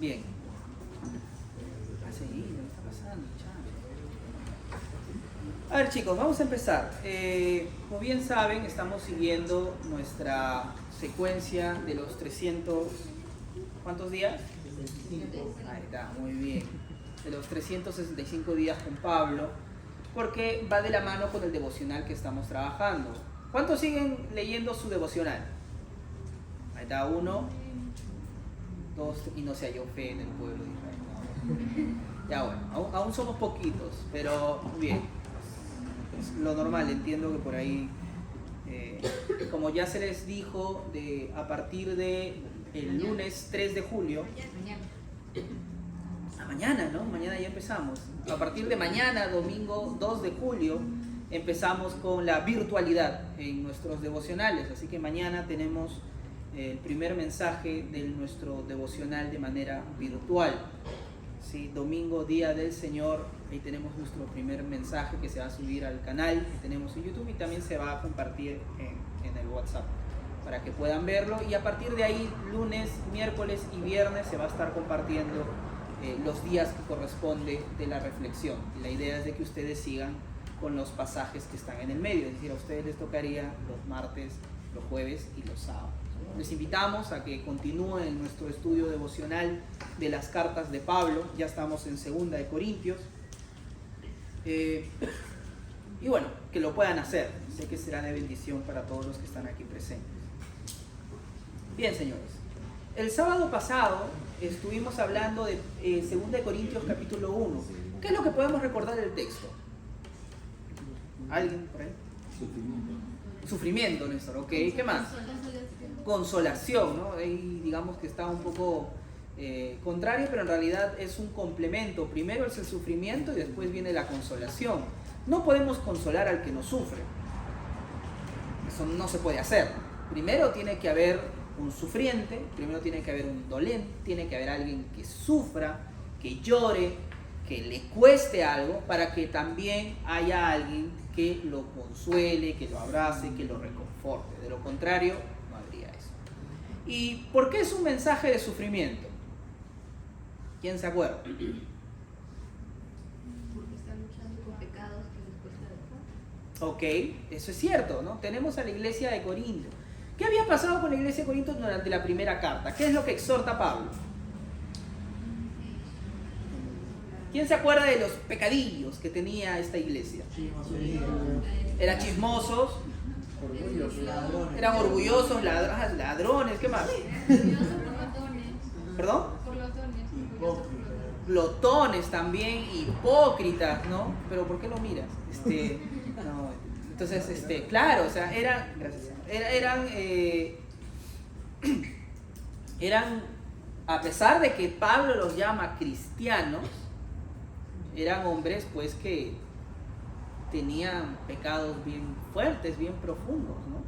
Bien. A seguir, ¿qué está pasando? A ver, chicos, vamos a empezar. Como bien saben, estamos siguiendo nuestra secuencia de los 300... ¿Cuántos días? Ahí está, muy bien. De los 365 días con Pablo, porque va de la mano con el devocional que estamos trabajando. ¿Cuántos siguen leyendo su devocional? Ahí está, 1, 2, y no se halló fe en el pueblo de Israel. No. Ya bueno, aún somos poquitos, pero bien. Es lo normal, entiendo que por ahí, como ya se les dijo, a partir de el lunes 3 de julio, mañana, ¿no? Mañana ya empezamos. A partir de mañana, domingo 2 de julio, empezamos con la virtualidad en nuestros devocionales. Así que mañana tenemos el primer mensaje de nuestro devocional de manera virtual. ¿Sí? Domingo, Día del Señor, ahí tenemos nuestro primer mensaje que se va a subir al canal que tenemos en YouTube y también se va a compartir en el WhatsApp para que puedan verlo. Y a partir de ahí, lunes, miércoles y viernes se va a estar compartiendo los días que corresponde de la reflexión. Y la idea es de que ustedes sigan con los pasajes que están en el medio, es decir, a ustedes les tocaría los martes, los jueves y los sábados. Les invitamos a que continúen nuestro estudio devocional de las cartas de Pablo. Ya estamos en 2 de Corintios. Y bueno, que lo puedan hacer. Sé que será de bendición para todos los que están aquí presentes. Bien, señores. El sábado pasado estuvimos hablando de 2 de Corintios capítulo 1. ¿Qué es lo que podemos recordar del texto? ¿Alguien por ahí? Sufrimiento, Néstor. Ok, ¿qué más? Consolación, ¿no? Ahí digamos que está un poco contrario, pero en realidad es un complemento. Primero es el sufrimiento y después viene la consolación. No podemos consolar al que nos sufre. Eso no se puede hacer. Primero tiene que haber un sufriente, primero tiene que haber un dolente, tiene que haber alguien que sufra, que llore, que le cueste algo, para que también haya alguien que lo consuele, que lo abrace, que lo reconforte. De lo contrario, no habría eso. ¿Y por qué es un mensaje de sufrimiento? ¿Quién se acuerda? Porque están luchando con pecados que les cuesta dejar. Ok, eso es cierto, ¿no? Tenemos a la iglesia de Corinto. ¿Qué había pasado con la iglesia de Corinto durante la primera carta? ¿Qué es lo que exhorta Pablo? ¿Quién se acuerda de los pecadillos que tenía esta iglesia? Eran chismosos, eran orgullosos, ladrones, ¿qué más? ¿Perdón? Glotones también, hipócritas, ¿no? Pero ¿por qué lo miras? No, entonces, claro, o sea, eran, a pesar de que Pablo los llama cristianos, eran hombres pues que tenían pecados bien fuertes, bien profundos, ¿no?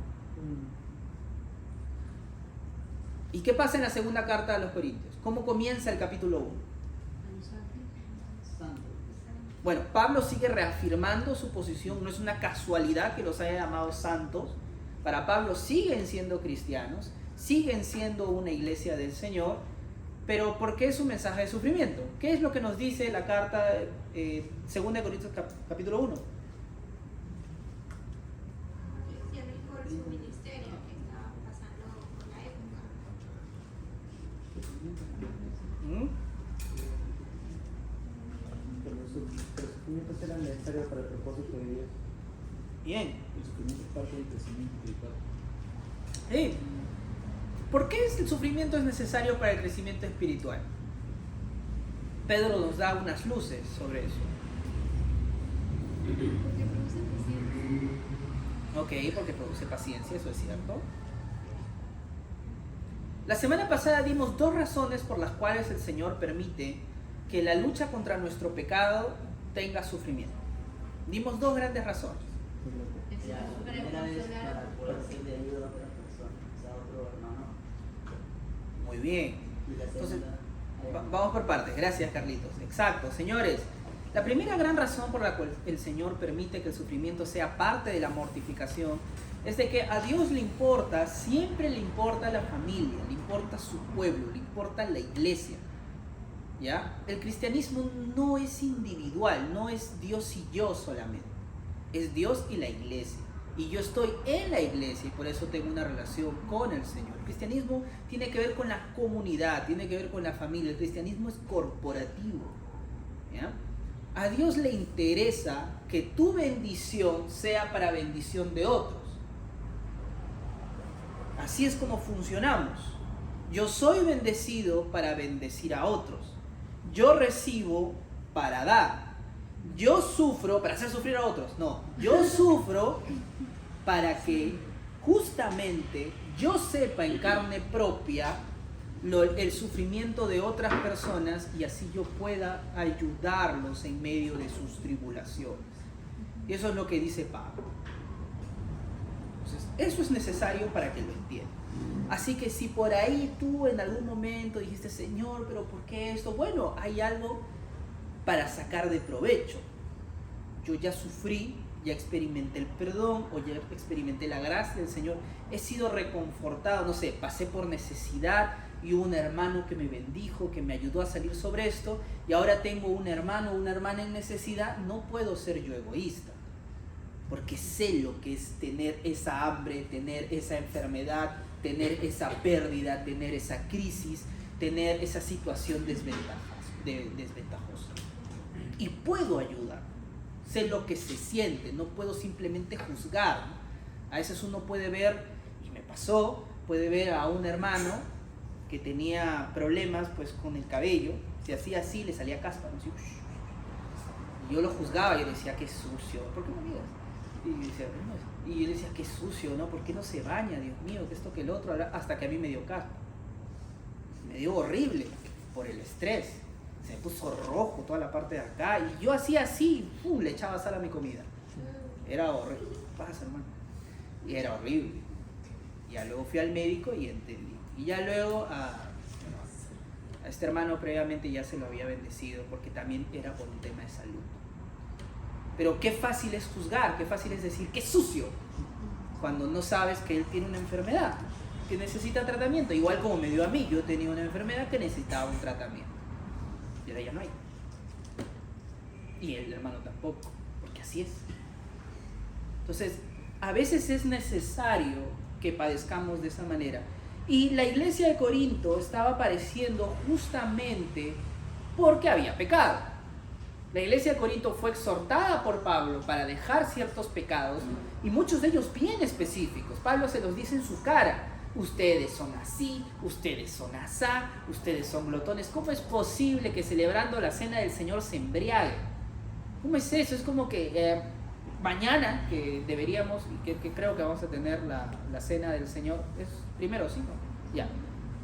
¿Y qué pasa en la segunda carta a los Corintios? ¿Cómo comienza el capítulo 1? Bueno, Pablo sigue reafirmando su posición, no es una casualidad que los haya llamado santos. Para Pablo siguen siendo cristianos, siguen siendo una iglesia del Señor, pero ¿por qué es un mensaje de sufrimiento? ¿Qué es lo que nos dice la carta 2 de Corintios capítulo 1? Decía mejor su ministerio que estaba pasando por la época. Pero los sufrimientos eran necesarios para el propósito de Dios. Bien. El sufrimiento es parte del crecimiento espiritual. ¿Por qué el sufrimiento es necesario para el crecimiento espiritual? Pedro nos da unas luces sobre eso. Porque produce paciencia. Ok, porque produce paciencia, eso es cierto. La semana pasada dimos 2 razones por las cuales el Señor permite que la lucha contra nuestro pecado tenga sufrimiento. Dimos 2 grandes razones. La primera es para poder ser de ayuda a otra persona, o sea, a otro hermano. Muy bien. Y la Entonces, segunda, vamos por partes. Gracias, Carlitos. Exacto. Señores, la primera gran razón por la cual el Señor permite que el sufrimiento sea parte de la mortificación es de que a Dios le importa, siempre le importa la familia, le importa su pueblo, le importa la iglesia. ¿Ya? El cristianismo no es individual, no es Dios y yo solamente. Es Dios y la iglesia. Y yo estoy en la iglesia y por eso tengo una relación con el Señor. El cristianismo tiene que ver con la comunidad, tiene que ver con la familia. El cristianismo es corporativo. ¿Ya? A Dios le interesa que tu bendición sea para bendición de otros. Así es como funcionamos. Yo soy bendecido para bendecir a otros. Yo recibo para dar. Yo sufro para hacer sufrir a otros. No, yo sufro para que justamente yo sepa en carne propia el sufrimiento de otras personas y así yo pueda ayudarlos en medio de sus tribulaciones. Y eso es lo que dice Pablo. Entonces, eso es necesario para que lo entiendan. Así que si por ahí tú en algún momento dijiste, Señor, pero ¿por qué esto? Bueno, hay algo para sacar de provecho. Yo ya sufrí, ya experimenté el perdón o ya experimenté la gracia del Señor. He sido reconfortado, no sé, pasé por necesidad y hubo un hermano que me bendijo, que me ayudó a salir sobre esto y ahora tengo un hermano o una hermana en necesidad. No puedo ser yo egoísta porque sé lo que es tener esa hambre, tener esa enfermedad, tener esa pérdida, tener esa crisis, tener esa situación desventajosa. Y puedo ayudar. Sé lo que se siente, no puedo simplemente juzgar, ¿no? A veces uno puede ver, y me pasó, puede ver a un hermano que tenía problemas pues con el cabello, se hacía así, le salía caspa, ¿no? Así, y yo lo juzgaba, yo decía, qué sucio, ¿por qué no miras? Y yo decía, qué sucio, ¿no? ¿Por qué no se baña? Dios mío, que esto, que el otro, hasta que a mí me dio caspa. Me dio horrible por el estrés. Se me puso rojo toda la parte de acá y yo hacía así, ¡pum!, le echaba sal a mi comida. Era horrible. Pasa, hermano. Y era horrible. Ya luego fui al médico y entendí. Y ya luego a este hermano previamente ya se lo había bendecido porque también era por un tema de salud. Pero qué fácil es juzgar, qué fácil es decir, qué sucio, cuando no sabes que él tiene una enfermedad, que necesita tratamiento. Igual como me dio a mí, yo tenía una enfermedad que necesitaba un tratamiento. Y ahora ya no hay. Y el hermano tampoco, porque así es. Entonces, a veces es necesario que padezcamos de esa manera. Y la iglesia de Corinto estaba padeciendo justamente porque había pecado. La iglesia de Corinto fue exhortada por Pablo para dejar ciertos pecados y muchos de ellos bien específicos. Pablo se los dice en su cara. Ustedes son así, ustedes son asá, ustedes son glotones. ¿Cómo es posible que celebrando la cena del Señor se embriaguen? ¿Cómo es eso? Es como que mañana, que deberíamos, y que creo que vamos a tener la cena del Señor, es primero, ¿sí? ¿No? Ya.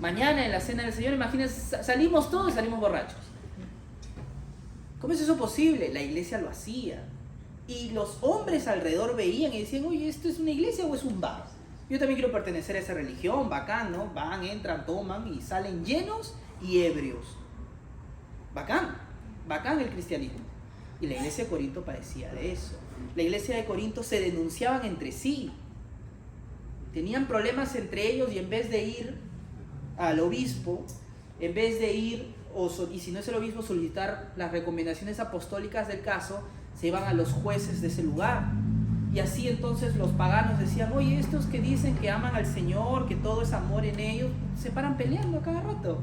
Mañana en la cena del Señor, imagínense, salimos todos y salimos borrachos. ¿Cómo es eso posible? La iglesia lo hacía. Y los hombres alrededor veían y decían, oye, ¿esto es una iglesia o es un bar? Yo también quiero pertenecer a esa religión, bacán, ¿no? Van, entran, toman y salen llenos y ebrios. Bacán, bacán el cristianismo. Y la iglesia de Corinto parecía de eso. La iglesia de Corinto se denunciaban entre sí. Tenían problemas entre ellos y en vez de ir al obispo, en vez de ir, y si no es el obispo, solicitar las recomendaciones apostólicas del caso, se iban a los jueces de ese lugar. Y así entonces los paganos decían, oye, estos que dicen que aman al Señor, que todo es amor en ellos, se paran peleando a cada rato.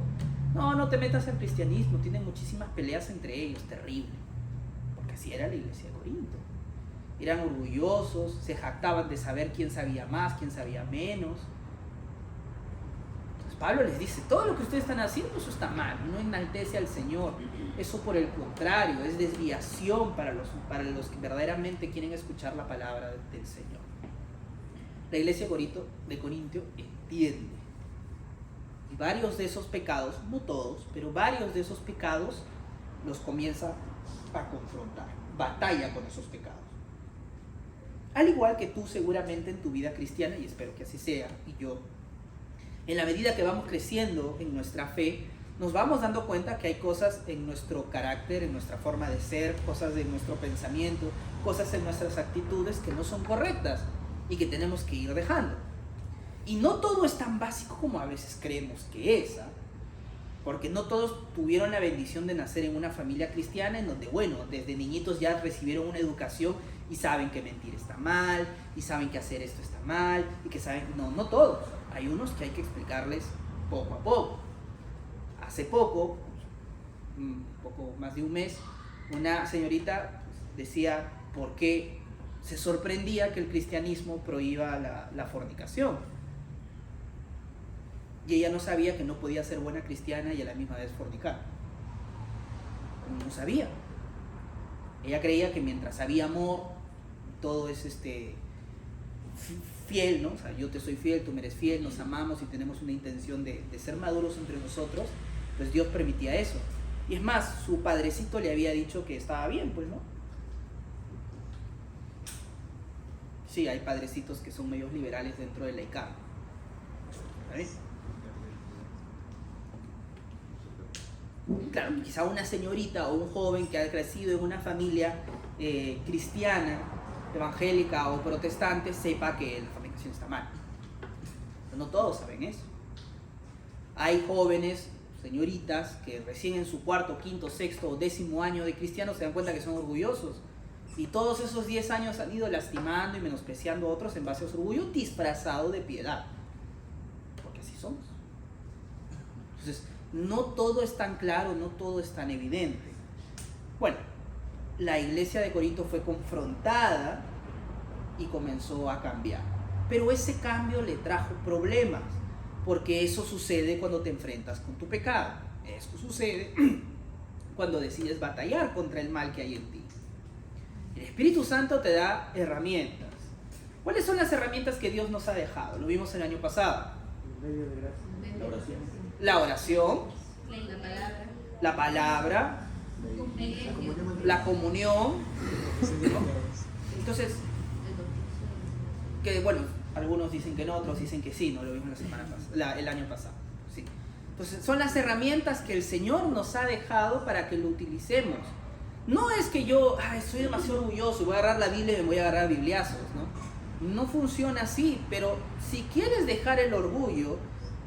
No te metas en cristianismo, tienen muchísimas peleas entre ellos, terrible. Porque así era la iglesia de Corinto. Eran orgullosos, se jactaban de saber quién sabía más, quién sabía menos. Entonces Pablo les dice, todo lo que ustedes están haciendo, eso está mal, no enaltece al Señor. Eso por el contrario, es desviación para los que verdaderamente quieren escuchar la palabra del Señor. La iglesia de Corinto entiende. Y varios de esos pecados, no todos, pero varios de esos pecados los comienza a confrontar. Batalla con esos pecados. Al igual que tú seguramente en tu vida cristiana, y espero que así sea, y yo, en la medida que vamos creciendo en nuestra fe, nos vamos dando cuenta que hay cosas en nuestro carácter, en nuestra forma de ser, cosas de nuestro pensamiento, cosas en nuestras actitudes que no son correctas y que tenemos que ir dejando. Y no todo es tan básico como a veces creemos que es, ¿eh? Porque no todos tuvieron la bendición de nacer en una familia cristiana en donde, bueno, desde niñitos ya recibieron una educación y saben que mentir está mal, y saben que hacer esto está mal, y que saben... No todos. Hay unos que hay que explicarles poco a poco. Hace poco, un poco más de un mes, una señorita decía por qué se sorprendía que el cristianismo prohíba la fornicación. Y ella no sabía que no podía ser buena cristiana y a la misma vez fornicar. No sabía. Ella creía que mientras había amor, todo es fiel, ¿no? O sea, yo te soy fiel, tú me eres fiel, nos amamos y tenemos una intención de ser maduros entre nosotros, pues Dios permitía eso. Y es más, su padrecito le había dicho que estaba bien, pues, ¿no? Sí, hay padrecitos que son medios liberales dentro del laicado. ¿Sabes? Claro, quizá una señorita o un joven que ha crecido en una familia cristiana, evangélica o protestante, sepa que la fornicación está mal. Pero no todos saben eso. Hay jóvenes, señoritas, que recién en su cuarto, quinto, sexto o 10º año de cristianos se dan cuenta que son orgullosos. Y todos esos 10 años han ido lastimando y menospreciando a otros en base a su orgullo disfrazado de piedad. Porque así somos. Entonces, no todo es tan claro, no todo es tan evidente. Bueno, la iglesia de Corinto fue confrontada y comenzó a cambiar. Pero ese cambio le trajo problemas, porque eso sucede cuando te enfrentas con tu pecado. Eso sucede cuando decides batallar contra el mal que hay en ti. El Espíritu Santo te da herramientas. ¿Cuáles son las herramientas que Dios nos ha dejado? Lo vimos el año pasado. El medio de gracia. La oración. La oración, la palabra, la comunión. Entonces, que bueno, algunos dicen que no, otros dicen que sí, no lo vimos el año pasado. Sí. Entonces, son las herramientas que el Señor nos ha dejado para que lo utilicemos. No es que yo soy demasiado orgulloso y voy a agarrar la Biblia y me voy a agarrar bibliazos, ¿no? No funciona así, pero si quieres dejar el orgullo,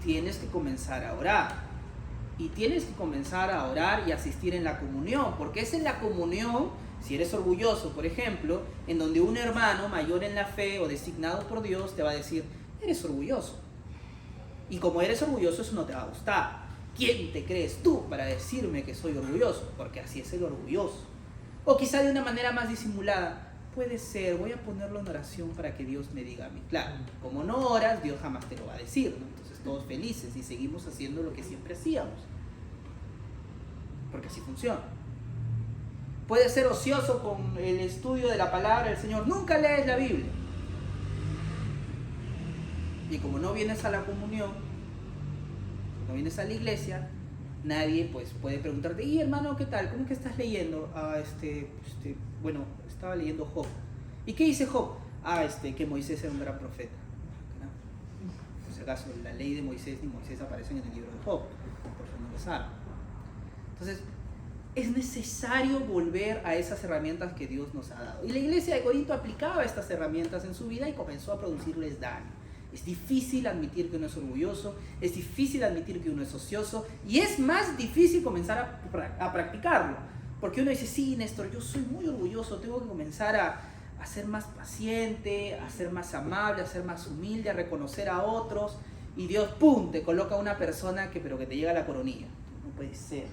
tienes que comenzar a orar. Y tienes que comenzar a orar y asistir en la comunión, porque es en la comunión, si eres orgulloso, por ejemplo, en donde un hermano mayor en la fe o designado por Dios te va a decir, eres orgulloso. Y como eres orgulloso, eso no te va a gustar. ¿Quién te crees tú para decirme que soy orgulloso? Porque así es el orgulloso. O quizá de una manera más disimulada, puede ser, voy a ponerlo en oración para que Dios me diga a mí. Claro, como no oras, Dios jamás te lo va a decir, ¿no? Entonces todos felices y seguimos haciendo lo que siempre hacíamos. Porque así funciona. Puedes ser ocioso con el estudio de la palabra del Señor. Nunca lees la Biblia. Y como no vienes a la comunión, no vienes a la iglesia, nadie pues puede preguntarte, y hermano, ¿qué tal? ¿Cómo que estás leyendo? Bueno, estaba leyendo Job. ¿Y qué dice Job? Que Moisés era un gran profeta. Por si acaso, la ley de Moisés ni Moisés aparecen en el libro de Job, por si no lo saben. Entonces, es necesario volver a esas herramientas que Dios nos ha dado. Y la iglesia de Corinto aplicaba estas herramientas en su vida y comenzó a producirles daño. Es difícil admitir que uno es orgulloso, es difícil admitir que uno es ocioso y es más difícil comenzar a practicarlo. Porque uno dice, sí, Néstor, yo soy muy orgulloso, tengo que comenzar a ser más paciente, a ser más amable, a ser más humilde, a reconocer a otros. Y Dios, ¡pum!, te coloca a una persona que te llega a la coronilla. No puede ser,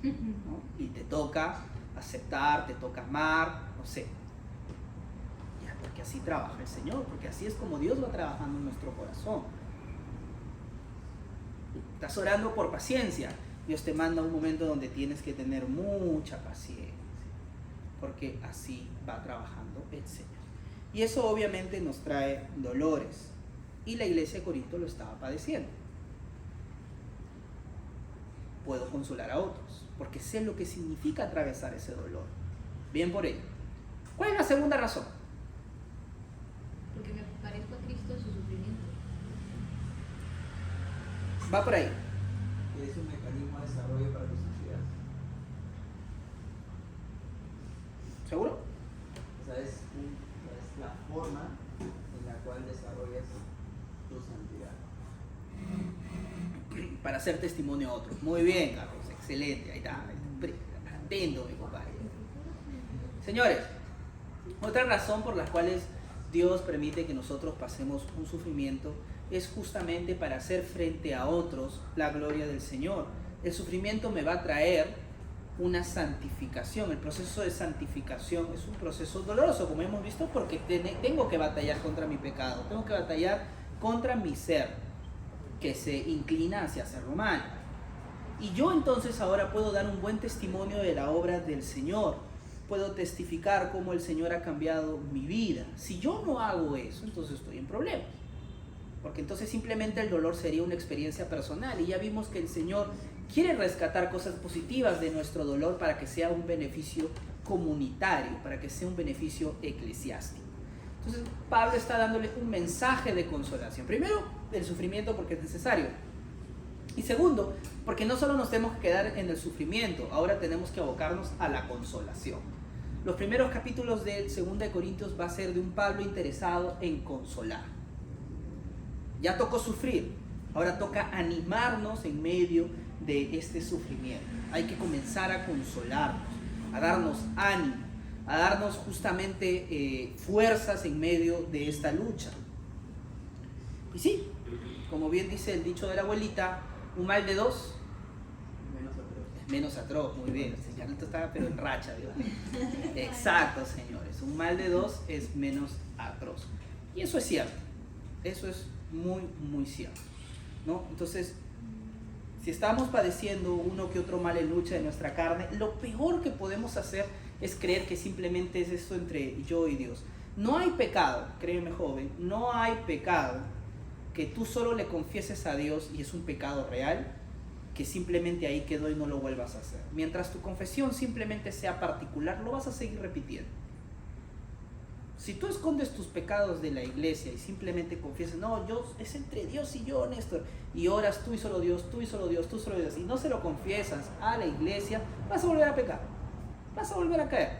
¿no? Y te toca aceptar, te toca amar, no sé. Porque así trabaja el Señor, porque así es como Dios va trabajando en nuestro corazón. Estás orando por paciencia, Dios te manda un momento donde tienes que tener mucha paciencia, porque así va trabajando el Señor. Y eso obviamente nos trae dolores, y la iglesia de Corinto lo estaba padeciendo. Puedo consolar a otros, porque sé lo que significa atravesar ese dolor. Bien por ello. ¿Cuál es la segunda razón? Porque me parezco a Cristo en su sufrimiento. Va por ahí. Es un mecanismo de desarrollo para tu sociedad. ¿Seguro? O sea, es la forma en la cual desarrollas tu santidad. para hacer testimonio a otros. Muy bien, Carlos, excelente, ahí está, atento, mi compadre. Señores, otra razón por las cuales Dios permite que nosotros pasemos un sufrimiento es justamente para hacer frente a otros la gloria del Señor. El sufrimiento me va a traer una santificación. El proceso de santificación es un proceso doloroso, como hemos visto, porque tengo que batallar contra mi pecado, tengo que batallar contra mi ser, que se inclina hacia hacerlo mal. Y yo entonces ahora puedo dar un buen testimonio de la obra del Señor. Puedo testificar cómo el Señor ha cambiado mi vida. Si yo no hago eso, entonces estoy en problemas. Porque entonces simplemente el dolor sería una experiencia personal. Y ya vimos que el Señor quiere rescatar cosas positivas de nuestro dolor para que sea un beneficio comunitario, para que sea un beneficio eclesiástico. Entonces Pablo está dándole un mensaje de consolación. Primero, el sufrimiento porque es necesario. Y segundo, porque no solo nos tenemos que quedar en el sufrimiento, ahora tenemos que abocarnos a la consolación. Los primeros capítulos de 2 de Corintios va a ser de un Pablo interesado en consolar. Ya tocó sufrir, ahora toca animarnos en medio de este sufrimiento. Hay que comenzar a consolarnos, a darnos ánimo, a darnos justamente fuerzas en medio de esta lucha. Y sí, como bien dice el dicho de la abuelita, un mal de dos es menos atroz. Muy bien, el señorito estaba pero en racha, ¿verdad? Exacto, señores, un mal de dos es menos atroz. Y eso es cierto, eso es muy, muy cierto, ¿no? Entonces, si estamos padeciendo uno que otro mal en lucha de nuestra carne, lo peor que podemos hacer es creer que simplemente es esto entre yo y Dios. No hay pecado, créeme joven, no hay pecado que tú solo le confieses a Dios y es un pecado real, que simplemente ahí quedó y no lo vuelvas a hacer. Mientras tu confesión simplemente sea particular, lo vas a seguir repitiendo. Si tú escondes tus pecados de la iglesia y simplemente confiesas, no, es entre Dios y yo, Néstor, y oras tú y solo Dios, tú y solo Dios, tú solo Dios, y no se lo confiesas a la iglesia, vas a volver a pecar, vas a volver a caer.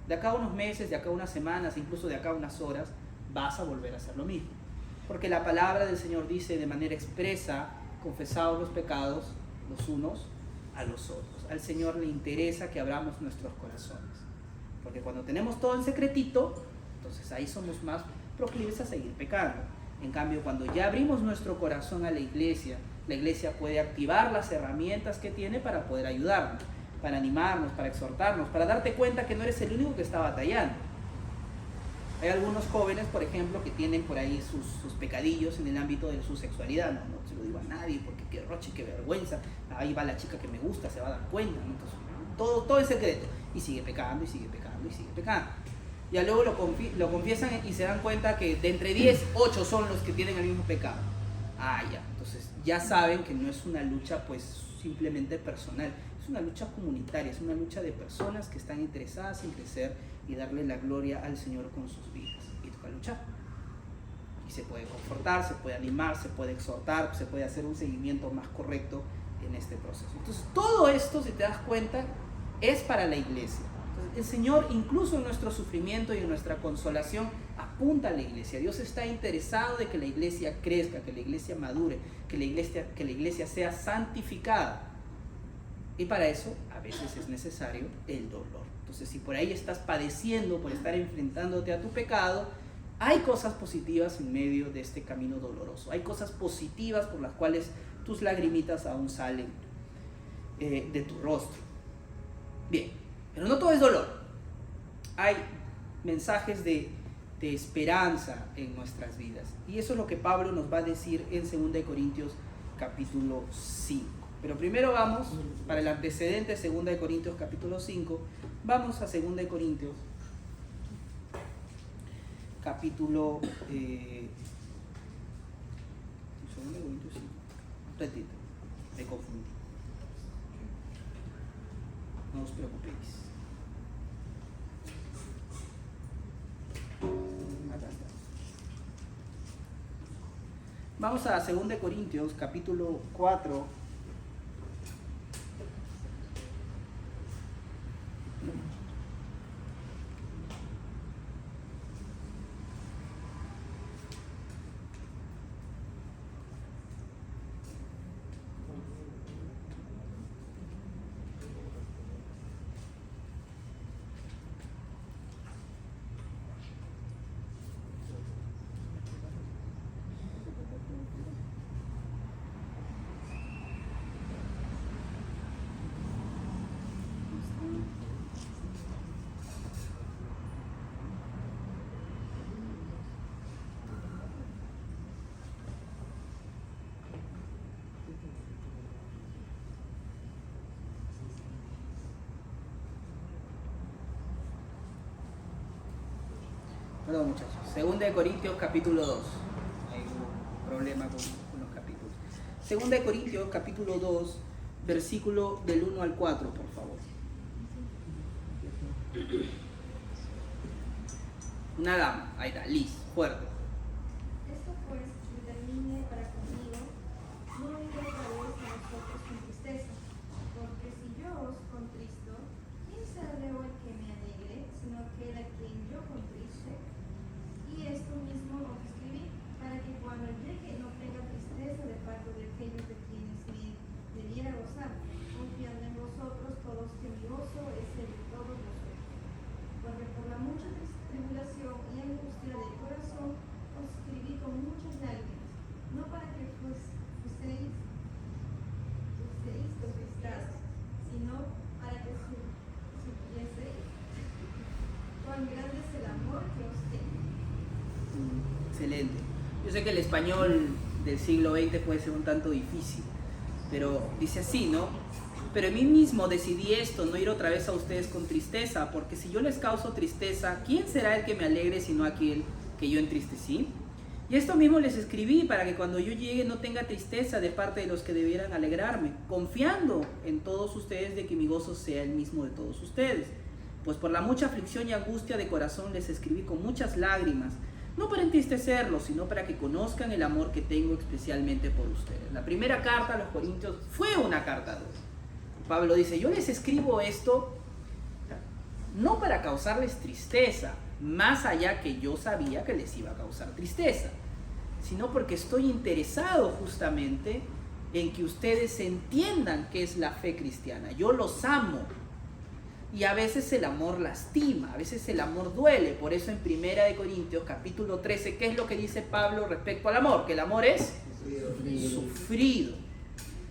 De acá a unos meses, de acá a unas semanas, incluso de acá a unas horas, vas a volver a hacer lo mismo. Porque la palabra del Señor dice de manera expresa, confesaos los pecados los unos a los otros. Al Señor le interesa que abramos nuestros corazones. Porque cuando tenemos todo en secretito, entonces ahí somos más proclives a seguir pecando. En cambio, cuando ya abrimos nuestro corazón a la iglesia puede activar las herramientas que tiene para poder ayudarnos, para animarnos, para exhortarnos, para darte cuenta que no eres el único que está batallando. Hay algunos jóvenes, por ejemplo, que tienen por ahí sus pecadillos en el ámbito de su sexualidad. No se lo digo a nadie porque qué roche, qué vergüenza. Ahí va la chica que me gusta, se va a dar cuenta, ¿no? Entonces, todo es secreto. Y sigue pecando, y sigue pecando, y sigue pecando. Ya luego lo confiesan y se dan cuenta que de entre 10, 8 son los que tienen el mismo pecado. Ya. Entonces ya saben que no es una lucha pues simplemente personal. Es una lucha comunitaria, es una lucha de personas que están interesadas en crecer y darle la gloria al Señor con sus vidas. Y toca luchar. Y se puede confortar, se puede animar, se puede exhortar, se puede hacer un seguimiento más correcto en este proceso. Entonces todo esto, si te das cuenta, es para la iglesia. Entonces, el Señor, incluso en nuestro sufrimiento y en nuestra consolación, apunta a la iglesia. Dios está interesado de que la iglesia crezca, que la iglesia madure, que la iglesia sea santificada. Y para eso a veces es necesario el dolor. Entonces, si por ahí estás padeciendo por estar enfrentándote a tu pecado, hay cosas positivas en medio de este camino doloroso. Hay cosas positivas por las cuales tus lagrimitas aún salen de tu rostro. Bien, pero no todo es dolor. Hay mensajes de esperanza en nuestras vidas. Y eso es lo que Pablo nos va a decir en 2 Corintios capítulo 5. Pero primero vamos, para el antecedente de 2 Corintios capítulo 5, vamos a 2 Corintios capítulo 5. Retito, me confundí. No os preocupéis. Acá está. Vamos a 2 Corintios capítulo 4. Perdón, muchachos. Segunda de Corintios, capítulo 2. Hay un problema con los capítulos. Segunda de Corintios, capítulo 2, versículo del 1 al 4, por favor. Una dama, ahí está, Liz, fuerte. Esto pues determine para conmigo no ir otra vez a vosotros con tristeza, porque si yo os contristo, ¿quién será luego el que me alegre, sino aquel a quien yo contriste? Y esto mismo os escribí, para que cuando llegue no tenga tristeza de parte de aquellos de quienes me debiera gozar, confiando en vosotros todos que mi gozo es el de todos vosotros. Porque por la mucha tribulación y angustia del corazón os escribí con muchas lágrimas, no para que fueseis contristados, sino para que supieseis cuán grande es el amor que os tengo. Excelente. Yo sé que el español del siglo XX puede ser un tanto difícil, pero dice así, ¿no? Pero en mí mismo decidí esto, no ir otra vez a ustedes con tristeza, porque si yo les causo tristeza, ¿quién será el que me alegre sino aquel que yo entristecí? Y esto mismo les escribí para que cuando yo llegue no tenga tristeza de parte de los que debieran alegrarme, confiando en todos ustedes de que mi gozo sea el mismo de todos ustedes. Pues por la mucha aflicción y angustia de corazón les escribí con muchas lágrimas, no para entristecerlos, sino para que conozcan el amor que tengo especialmente por ustedes. La primera carta a los Corintios fue una carta dura. Pablo dice, yo les escribo esto no para causarles tristeza, más allá que yo sabía que les iba a causar tristeza, sino porque estoy interesado justamente en que ustedes entiendan qué es la fe cristiana. Yo los amo. Y a veces el amor lastima, a veces el amor duele. Por eso en 1 de Corintios, capítulo 13, ¿qué es lo que dice Pablo respecto al amor? Que el amor es sufrido.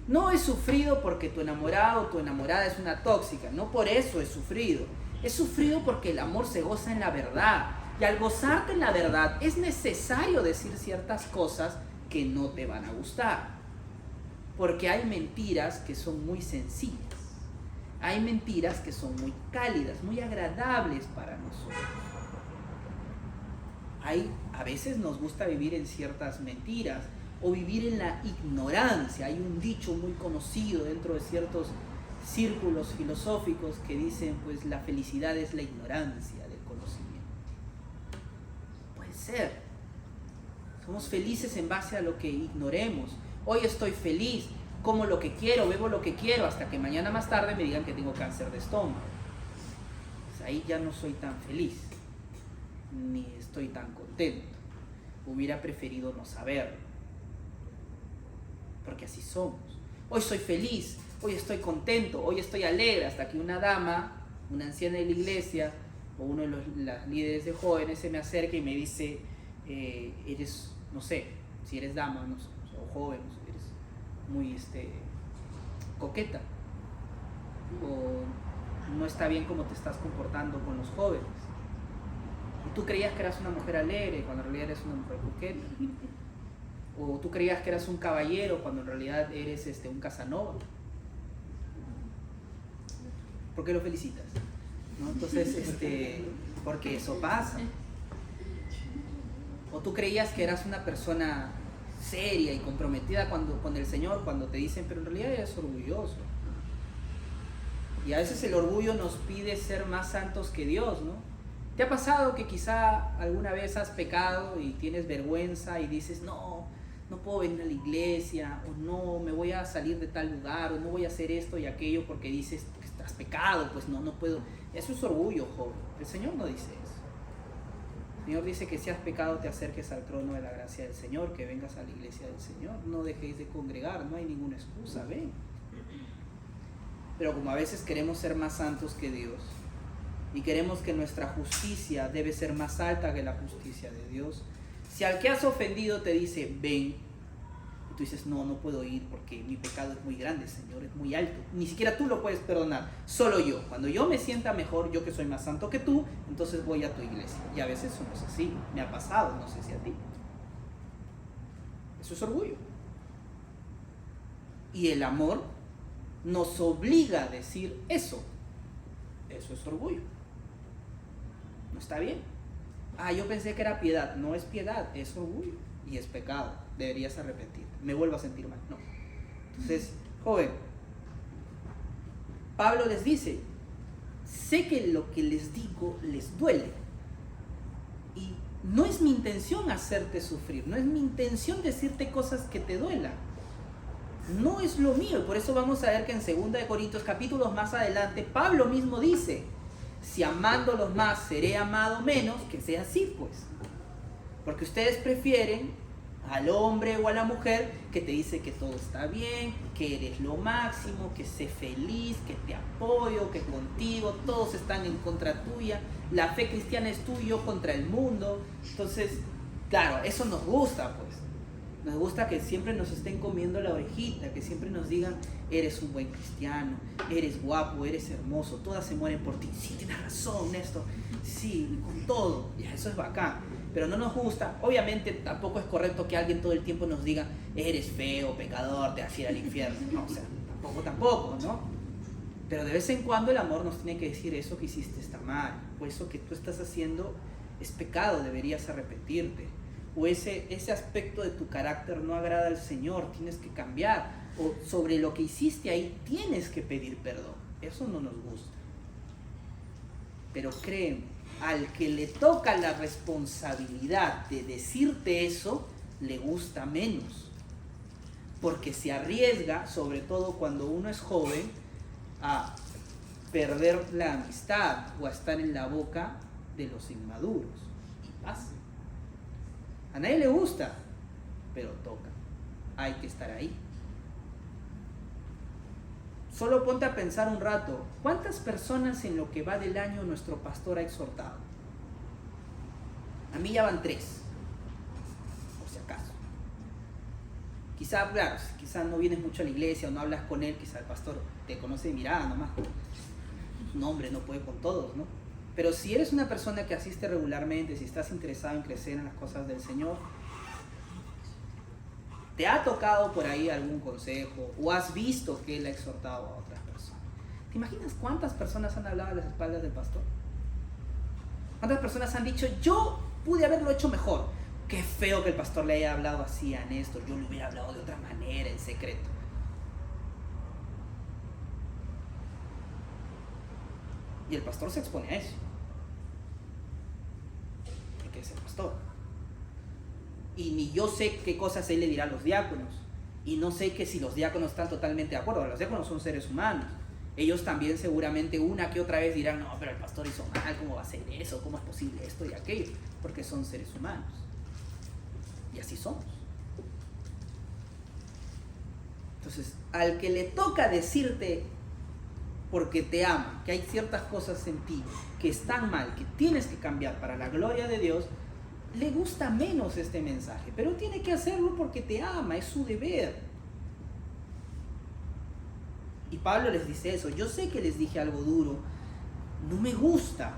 No es sufrido porque tu enamorado o tu enamorada es una tóxica, no por eso es sufrido. Es sufrido porque el amor se goza en la verdad. Y al gozarte en la verdad es necesario decir ciertas cosas que no te van a gustar. Porque hay mentiras que son muy sencillas. Hay mentiras que son muy cálidas, muy agradables para nosotros. A veces nos gusta vivir en ciertas mentiras o vivir en la ignorancia. Hay un dicho muy conocido dentro de ciertos círculos filosóficos que dicen, pues la felicidad es la ignorancia del conocimiento. Puede ser. Somos felices en base a lo que ignoremos. Hoy estoy feliz, como lo que quiero, bebo lo que quiero, hasta que mañana más tarde me digan que tengo cáncer de estómago. Pues ahí ya no soy tan feliz, ni estoy tan contento. Hubiera preferido no saberlo, porque así somos. Hoy soy feliz, hoy estoy contento, hoy estoy alegre, hasta que una dama, una anciana de la iglesia, o uno de los líderes de jóvenes se me acerca y me dice, eres, no sé, si eres dama, no sé, o joven, eres muy coqueta, o no está bien cómo te estás comportando con los jóvenes. Y tú creías que eras una mujer alegre cuando en realidad eres una mujer coqueta. O tú creías que eras un caballero cuando en realidad eres un Casanova. ¿Por qué lo felicitas? ¿No? Entonces, porque eso pasa. O tú creías que eras una persona seria y comprometida con el Señor cuando te dicen, pero en realidad eres orgulloso. Y a veces el orgullo nos pide ser más santos que Dios, ¿no? ¿Te ha pasado que quizá alguna vez has pecado y tienes vergüenza y dices, no puedo venir a la iglesia, o no, me voy a salir de tal lugar, o no voy a hacer esto y aquello porque dices que estás pecado, pues no puedo? Eso es orgullo, joven. El Señor no dice eso. El Señor dice que si has pecado te acerques al trono de la gracia del Señor, que vengas a la iglesia del Señor, no dejéis de congregar, no hay ninguna excusa, ven. Pero como a veces queremos ser más santos que Dios y queremos que nuestra justicia debe ser más alta que la justicia de Dios, si al que has ofendido te dice, ven, y tú dices, no puedo ir porque mi pecado es muy grande, Señor, es muy alto, ni siquiera tú lo puedes perdonar, solo yo. Cuando yo me sienta mejor, yo que soy más santo que tú, entonces voy a tu iglesia. Y a veces somos así, me ha pasado, no sé si a ti. Eso es orgullo. Y el amor nos obliga a decir eso. Eso es orgullo. No está bien. yo pensé que era piedad. No es piedad, es orgullo y es pecado. Deberías arrepentirte. Me vuelvo a sentir mal. No. Entonces, joven, Pablo les dice, sé que lo que les digo les duele. Y no es mi intención hacerte sufrir, no es mi intención decirte cosas que te duelan. No es lo mío. Por eso vamos a ver que en 2 Corintios, capítulos más adelante, Pablo mismo dice, si amándolos más seré amado menos, que sea así pues. Porque ustedes prefieren al hombre o a la mujer que te dice que todo está bien, que eres lo máximo, que sé feliz, que te apoyo, que contigo todos están en contra tuya, la fe cristiana es tuyo contra el mundo. Entonces, claro, eso nos gusta pues. Nos gusta que siempre nos estén comiendo la orejita, que siempre nos digan, eres un buen cristiano, eres guapo, eres hermoso, todas se mueren por ti. Sí, tienes razón, Néstor, sí, con todo, ya, eso es bacán. Pero no nos gusta, obviamente tampoco es correcto que alguien todo el tiempo nos diga, eres feo, pecador, te vas a ir al infierno. No, o sea, tampoco, ¿no? Pero de vez en cuando el amor nos tiene que decir, eso que hiciste está mal, o eso que tú estás haciendo es pecado, deberías arrepentirte. O ese aspecto de tu carácter no agrada al Señor, tienes que cambiar, o sobre lo que hiciste ahí tienes que pedir perdón. Eso no nos gusta. Pero créeme, al que le toca la responsabilidad de decirte eso, le gusta menos. Porque se arriesga, sobre todo cuando uno es joven, a perder la amistad o a estar en la boca de los inmaduros. Y pasa. A nadie le gusta, pero toca. Hay que estar ahí. Solo ponte a pensar un rato, ¿cuántas personas en lo que va del año nuestro pastor ha exhortado? A mí ya van 3, por si acaso. Quizá, claro, quizá no vienes mucho a la iglesia o no hablas con él, quizá el pastor te conoce de mirada nomás. Un hombre no puede con todos, ¿no? Pero si eres una persona que asiste regularmente, si estás interesado en crecer en las cosas del Señor, ¿te ha tocado por ahí algún consejo o has visto que él ha exhortado a otras personas? ¿Te imaginas cuántas personas han hablado a las espaldas del pastor? ¿Cuántas personas han dicho, yo pude haberlo hecho mejor? Qué feo que el pastor le haya hablado así a Néstor, yo le hubiera hablado de otra manera, en secreto. Y el pastor se expone a eso. Porque es el pastor. Y ni yo sé qué cosas él le dirá a los diáconos. Y no sé que si los diáconos están totalmente de acuerdo. Los diáconos son seres humanos. Ellos también seguramente una que otra vez dirán, no, pero el pastor hizo mal, ¿cómo va a ser eso? ¿Cómo es posible esto y aquello? Porque son seres humanos. Y así somos. Entonces, al que le toca decirte, porque te ama, que hay ciertas cosas en ti que están mal, que tienes que cambiar para la gloria de Dios, le gusta menos este mensaje, pero tiene que hacerlo porque te ama, es su deber. Y Pablo les dice eso, yo sé que les dije algo duro, no me gusta,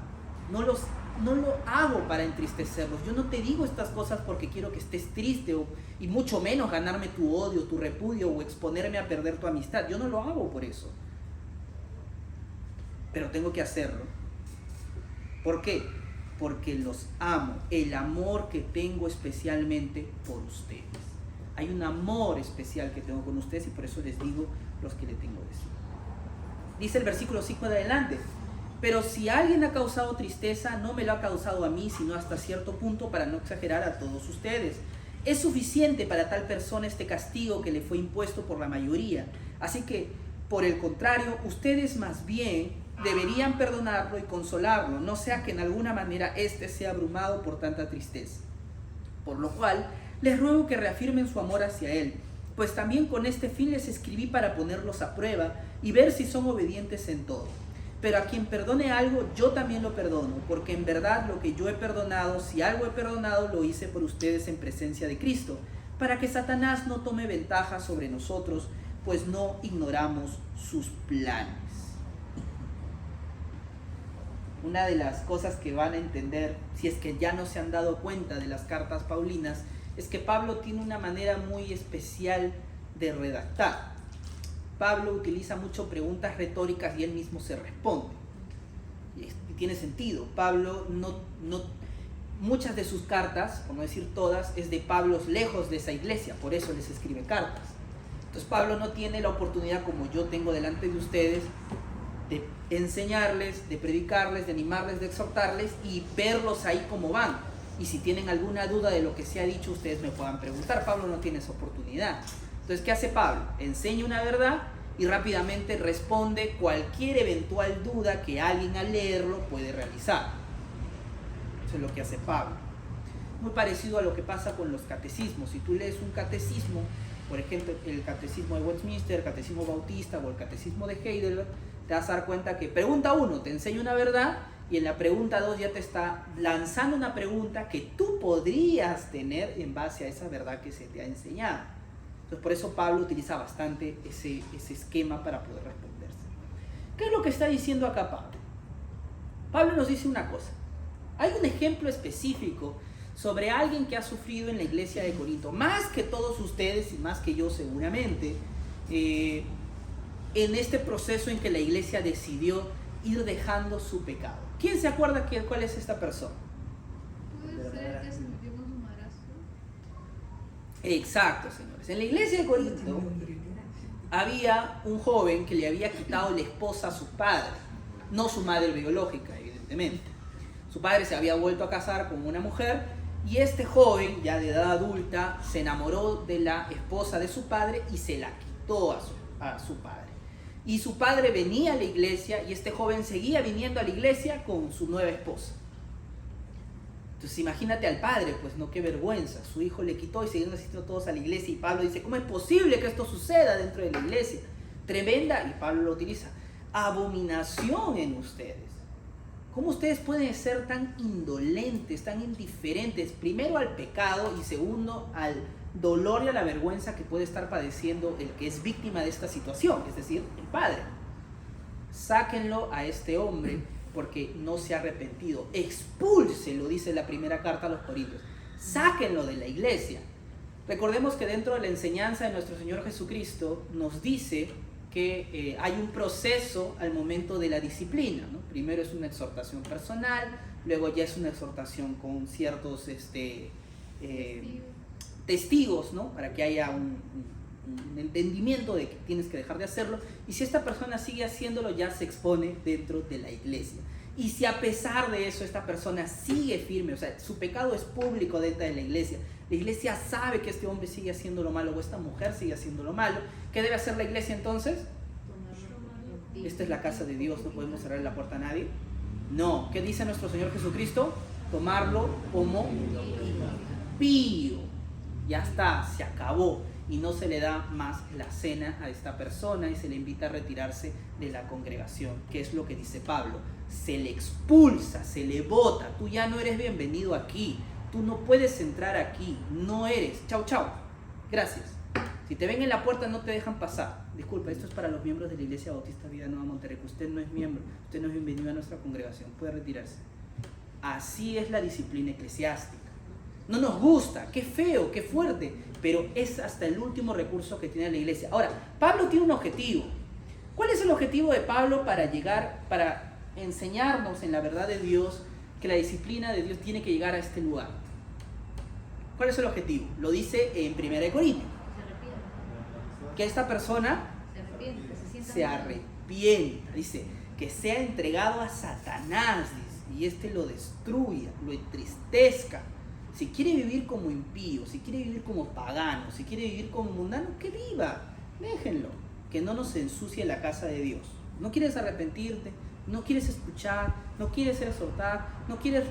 no lo hago para entristecerlos, yo no te digo estas cosas porque quiero que estés triste y mucho menos ganarme tu odio, tu repudio o exponerme a perder tu amistad, yo no lo hago por eso. Pero tengo que hacerlo. ¿Por qué? Porque los amo. El amor que tengo especialmente por ustedes. Hay un amor especial que tengo con ustedes y por eso les digo los que le tengo que decir. Dice el versículo 5 de adelante. Pero si alguien ha causado tristeza, no me lo ha causado a mí, sino hasta cierto punto, para no exagerar, a todos ustedes. Es suficiente para tal persona este castigo que le fue impuesto por la mayoría. Así que, por el contrario, ustedes más bien deberían perdonarlo y consolarlo, no sea que en alguna manera éste sea abrumado por tanta tristeza. Por lo cual, les ruego que reafirmen su amor hacia él, pues también con este fin les escribí para ponerlos a prueba y ver si son obedientes en todo. Pero a quien perdone algo, yo también lo perdono, porque en verdad lo que yo he perdonado, si algo he perdonado, lo hice por ustedes en presencia de Cristo, para que Satanás no tome ventaja sobre nosotros, pues no ignoramos sus planes. Una de las cosas que van a entender, si es que ya no se han dado cuenta de las cartas paulinas, es que Pablo tiene una manera muy especial de redactar. Pablo utiliza mucho preguntas retóricas y él mismo se responde. Y tiene sentido. Pablo muchas de sus cartas, por no decir todas, es de Pablo lejos de esa iglesia, por eso les escribe cartas. Entonces Pablo no tiene la oportunidad, como yo tengo delante de ustedes, de enseñarles, de predicarles, de animarles, de exhortarles y verlos ahí como van. Y si tienen alguna duda de lo que se ha dicho, ustedes me puedan preguntar. Pablo no tiene esa oportunidad. Entonces, ¿qué hace Pablo? Enseña una verdad y rápidamente responde cualquier eventual duda que alguien al leerlo puede realizar. Eso es lo que hace Pablo. Muy parecido a lo que pasa con los catecismos. Si tú lees un catecismo, por ejemplo, el catecismo de Westminster, el catecismo bautista o el catecismo de Heidelberg, te vas a dar cuenta que pregunta 1 te enseña una verdad y en la pregunta 2 ya te está lanzando una pregunta que tú podrías tener en base a esa verdad que se te ha enseñado. Entonces por eso Pablo utiliza bastante ese esquema para poder responderse. ¿Qué es lo que está diciendo acá Pablo? Pablo nos dice una cosa. Hay un ejemplo específico sobre alguien que ha sufrido en la iglesia de Corinto, más que todos ustedes y más que yo seguramente, en este proceso en que la iglesia decidió ir dejando su pecado. ¿Quién se acuerda cuál es esta persona? Puede ser que se metió con su madrastro. Exacto, señores. En la iglesia de Corinto había un joven que le había quitado la esposa a su padre, no su madre biológica, evidentemente. Su padre se había vuelto a casar con una mujer y este joven, ya de edad adulta, se enamoró de la esposa de su padre y se la quitó a su padre. Y su padre venía a la iglesia y este joven seguía viniendo a la iglesia con su nueva esposa. Entonces imagínate al padre, pues no, qué vergüenza. Su hijo le quitó y siguieron asistiendo todos a la iglesia. Y Pablo dice, ¿cómo es posible que esto suceda dentro de la iglesia? Tremenda, y Pablo lo utiliza, abominación en ustedes. ¿Cómo ustedes pueden ser tan indolentes, tan indiferentes? Primero al pecado y segundo al dolor y a la vergüenza que puede estar padeciendo el que es víctima de esta situación, es decir, el padre. Sáquenlo a este hombre porque no se ha arrepentido. Expúlselo, dice la primera carta a los Corintios. Sáquenlo de la iglesia. Recordemos que dentro de la enseñanza de nuestro Señor Jesucristo nos dice que hay un proceso al momento de la disciplina, ¿no? Primero es una exhortación personal, luego ya es una exhortación con ciertos testigos, ¿no? Para que haya un entendimiento de que tienes que dejar de hacerlo, y si esta persona sigue haciéndolo ya se expone dentro de la iglesia. Y si a pesar de eso esta persona sigue firme, o sea, su pecado es público dentro de la iglesia sabe que este hombre sigue haciendo lo malo o esta mujer sigue haciendo lo malo, ¿qué debe hacer la iglesia entonces? Esta es la casa de Dios, no podemos cerrar la puerta a nadie. No, ¿qué dice nuestro Señor Jesucristo? Tomarlo como impío. Ya está, se acabó. Y no se le da más la cena a esta persona y se le invita a retirarse de la congregación, que es lo que dice Pablo. Se le expulsa, se le bota. Tú ya no eres bienvenido aquí. Tú no puedes entrar aquí. No eres. Chau, chau. Gracias. Si te ven en la puerta no te dejan pasar. Disculpa, esto es para los miembros de la Iglesia Bautista Vida Nueva Monterrey. Usted no es miembro. Usted no es bienvenido a nuestra congregación. Puede retirarse. Así es la disciplina eclesiástica. No nos gusta, qué feo, qué fuerte, pero es hasta el último recurso que tiene la iglesia. Ahora, Pablo tiene un objetivo. ¿Cuál es el objetivo de Pablo para enseñarnos en la verdad de Dios que la disciplina de Dios tiene que llegar a este lugar? ¿Cuál es el objetivo? Lo dice en 1 Corintios. Que esta persona se arrepienta, dice, que sea entregado a Satanás, dice, y este lo destruya, lo entristezca. Si quiere vivir como impío, si quiere vivir como pagano, si quiere vivir como mundano, que viva, déjenlo, que no nos ensucie la casa de Dios. No quieres arrepentirte, no quieres escuchar, no quieres ser exhortado,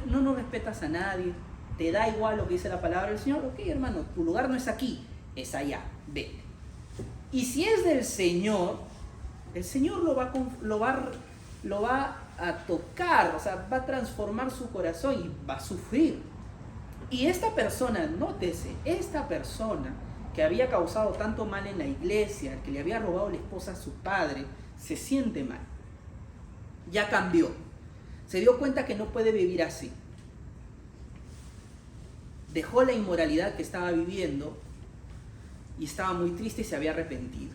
no respetas a nadie, te da igual lo que dice la palabra del Señor, ok hermano, tu lugar no es aquí, es allá, vete. Y si es del Señor, el Señor lo va a tocar, o sea, va a transformar su corazón y va a sufrir. Y esta persona, nótese, esta persona que había causado tanto mal en la iglesia, que le había robado la esposa a su padre, se siente mal. Ya cambió. Se dio cuenta que no puede vivir así. Dejó la inmoralidad que estaba viviendo y estaba muy triste y se había arrepentido.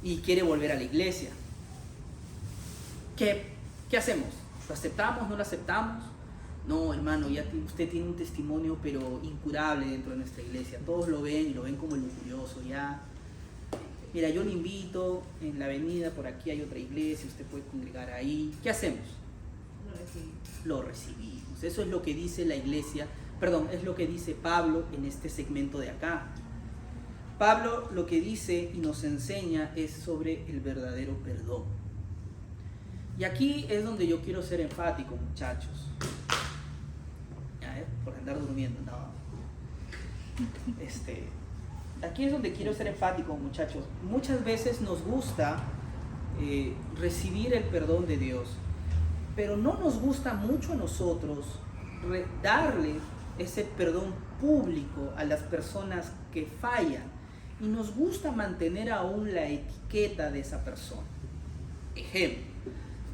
Y quiere volver a la iglesia. ¿Qué hacemos? ¿Lo aceptamos? ¿No lo aceptamos? No, hermano, usted tiene un testimonio pero incurable dentro de nuestra iglesia. Todos lo ven y lo ven como lujurioso, ya. Mira, yo le invito en la avenida, por aquí hay otra iglesia, usted puede congregar ahí. ¿Qué hacemos? Lo recibimos. Eso es lo que dice la iglesia, perdón, es lo que dice Pablo en este segmento de acá. Pablo lo que dice y nos enseña es sobre el verdadero perdón. Y aquí es donde yo quiero ser enfático, muchachos. Por andar durmiendo, no. Aquí es donde quiero ser enfático, muchachos. Muchas veces nos gusta recibir el perdón de Dios, pero no nos gusta mucho a nosotros darle ese perdón público a las personas que fallan, y nos gusta mantener aún la etiqueta de esa persona. Ejemplo,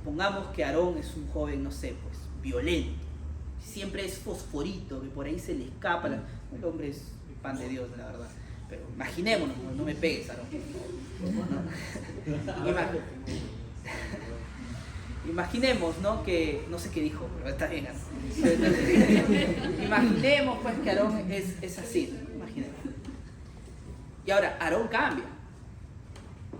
pongamos que Aarón es un joven, no sé, pues violento, siempre es fosforito, que por ahí se le escapa. El hombre es el pan de Dios, la verdad. Pero imaginémonos, no me pegues, Aarón. Imaginemos, ¿no? Que, no sé qué dijo, pero está bien. Imaginemos pues que Aarón es así, ¿no? Imaginemos. Y ahora, Aarón cambia.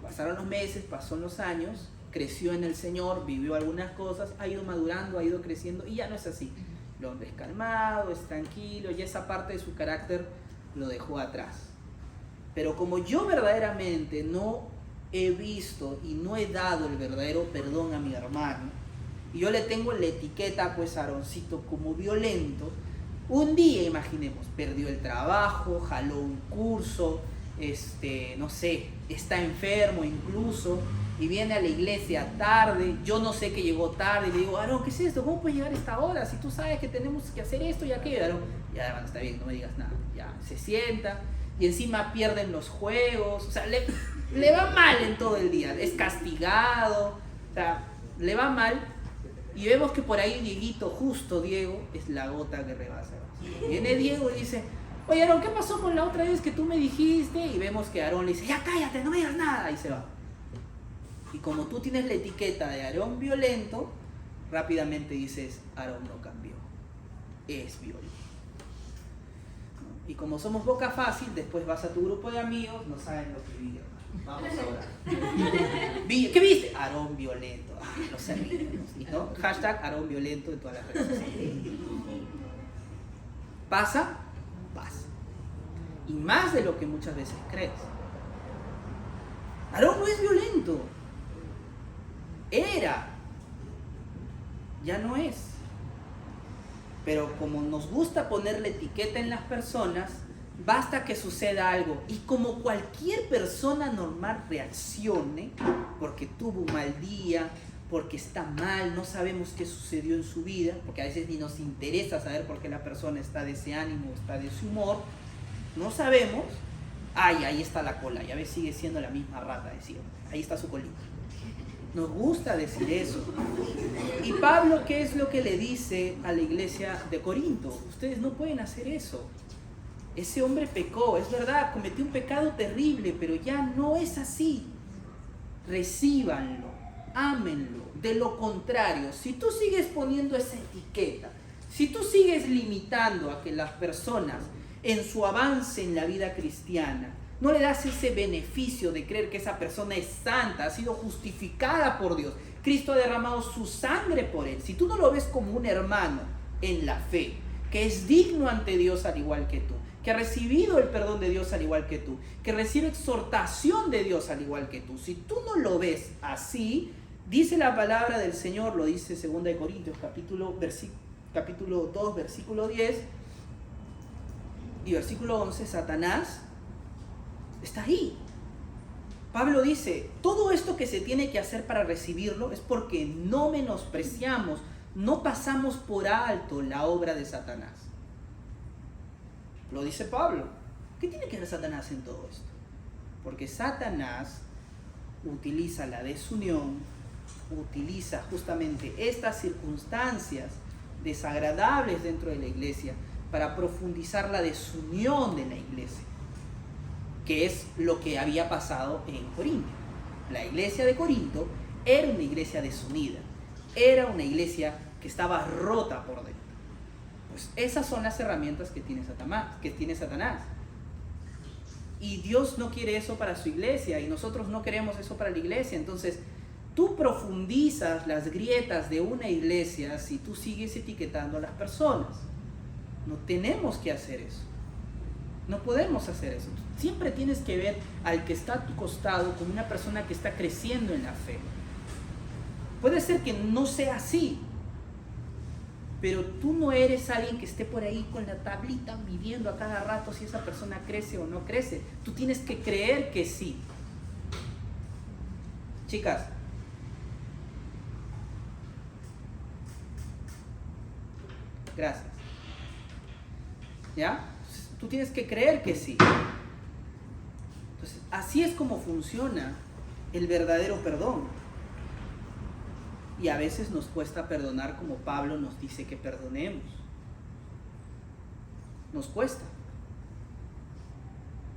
Pasaron los meses, pasó los años, creció en el Señor, vivió algunas cosas, ha ido madurando, ha ido creciendo, y ya no es así. El hombre es calmado, es tranquilo, y esa parte de su carácter lo dejó atrás. Pero como yo verdaderamente no he visto y no he dado el verdadero perdón a mi hermano, y yo le tengo la etiqueta pues a Aaroncito como violento, un día, imaginemos, perdió el trabajo, jaló un curso, no sé, está enfermo incluso, y viene a la iglesia tarde, yo no sé que llegó tarde, y le digo, Aarón, ¿qué es esto? ¿Cómo puedes llegar a esta hora? Si tú sabes que tenemos que hacer esto y aquello. Aarón, ya hermano, está bien, no me digas nada. Ya, se sienta, y encima pierden los juegos, o sea, le va mal en todo el día, es castigado, o sea, le va mal, y vemos que por ahí Dieguito, justo Diego, es la gota que rebasa. Viene Diego y dice, oye Aarón, ¿qué pasó con la otra vez que tú me dijiste? Y vemos que Aarón le dice, ya cállate, no me digas nada, y se va. Y como tú tienes la etiqueta de Aarón violento, rápidamente dices, Aarón no cambió, es violento. Y como somos boca fácil, después vas a tu grupo de amigos, no saben lo que vi, hermano. Vamos a orar. ¿Qué viste? Aarón violento. Ay, no sabíamos, ¿no? Hashtag Aarón violento en todas las redes sociales. ¿Pasa? Pasa. Y más de lo que muchas veces crees. Aarón no es violento. Era. Ya no es. Pero como nos gusta ponerle etiqueta en las personas, basta que suceda algo. Y como cualquier persona normal reaccione, porque tuvo un mal día, porque está mal, no sabemos qué sucedió en su vida, porque a veces ni nos interesa saber por qué la persona está de ese ánimo, está de ese humor, no sabemos. Ay, ahí está la cola, ya ves, sigue siendo la misma rata de siempre. Ahí está su colita. Nos gusta decir eso. Y Pablo, ¿qué es lo que le dice a la iglesia de Corinto? Ustedes no pueden hacer eso. Ese hombre pecó, es verdad, cometió un pecado terrible, pero ya no es así. Recíbanlo, ámenlo. De lo contrario, si tú sigues poniendo esa etiqueta, si tú sigues limitando a que las personas en su avance en la vida cristiana no le das ese beneficio de creer que esa persona es santa, ha sido justificada por Dios, Cristo ha derramado su sangre por él, si tú no lo ves como un hermano en la fe, que es digno ante Dios al igual que tú, que ha recibido el perdón de Dios al igual que tú, que recibe exhortación de Dios al igual que tú, si tú no lo ves así, dice la palabra del Señor, lo dice 2 Corintios capítulo 2, versículo 10 y versículo 11, Satanás está ahí. Pablo dice, todo esto que se tiene que hacer para recibirlo es porque no menospreciamos, no pasamos por alto la obra de Satanás. Lo dice Pablo. ¿Qué tiene que ver Satanás en todo esto? Porque Satanás utiliza la desunión, utiliza justamente estas circunstancias desagradables dentro de la iglesia para profundizar la desunión de la iglesia, que es lo que había pasado en Corinto. La iglesia de Corinto era una iglesia desunida, era una iglesia que estaba rota por dentro. Pues esas son las herramientas que tiene Satanás. Y Dios no quiere eso para su iglesia y nosotros no queremos eso para la iglesia. Entonces, tú profundizas las grietas de una iglesia si tú sigues etiquetando a las personas. No tenemos que hacer eso. No podemos hacer eso. Siempre tienes que ver al que está a tu costado como una persona que está creciendo en la fe. Puede ser que no sea así, pero tú no eres alguien que esté por ahí con la tablita midiendo a cada rato si esa persona crece o no crece. Tú tienes que creer que sí. Chicas, gracias. ¿Ya? Tú tienes que creer que sí. Entonces, así es como funciona el verdadero perdón. Y a veces nos cuesta perdonar como Pablo nos dice que perdonemos. Nos cuesta.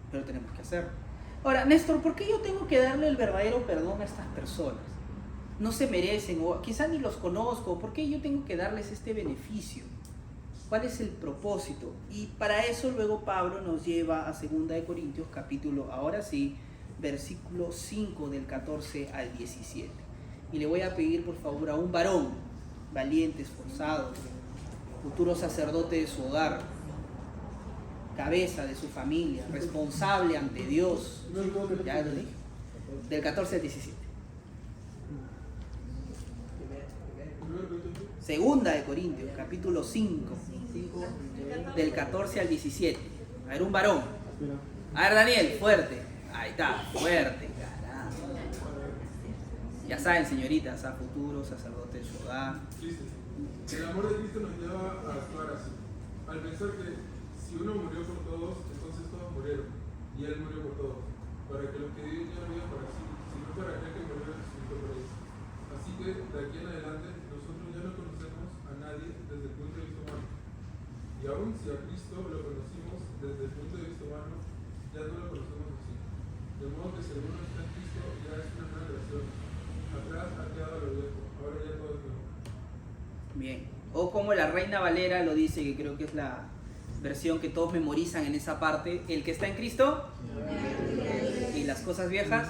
Pero tenemos que hacerlo. Ahora, Néstor, ¿por qué yo tengo que darle el verdadero perdón a estas personas? No se merecen, o quizá ni los conozco. ¿Por qué yo tengo que darles este beneficio? ¿Cuál es el propósito? Y para eso luego Pablo nos lleva a 2 de Corintios capítulo, ahora sí, versículo 5 del 14 al 17. Y le voy a pedir por favor a un varón valiente, esforzado, futuro sacerdote de su hogar, cabeza de su familia, responsable ante Dios. Ya lo dije. Del 14 al 17. 2 de Corintios, capítulo 5, del 14 al 17. A ver, un varón. A ver, Daniel, fuerte. Ahí está, fuerte, caramba. Ya saben, señoritas, a futuro sacerdote de su hogar. El amor de Cristo nos lleva a actuar así. Al pensar que si uno murió por todos, entonces todos murieron. Y Él murió por todos. Para que los que viven ya no vivan para sí, sino para aquel que murió y resucitó por ellos. Así que de aquí en adelante, nosotros ya no conocemos a nadie desde el punto de vista humano. Y aún si a Cristo lo conocimos desde el punto de vista humano, ya no lo conocemos así. De modo que si alguno está en Cristo, ya es una nueva creación. Atrás ha quedado lo viejo, ahora ya todo es nuevo. Bien. O como la Reina Valera lo dice, que creo que es la versión que todos memorizan en esa parte: el que está en Cristo y las cosas viejas,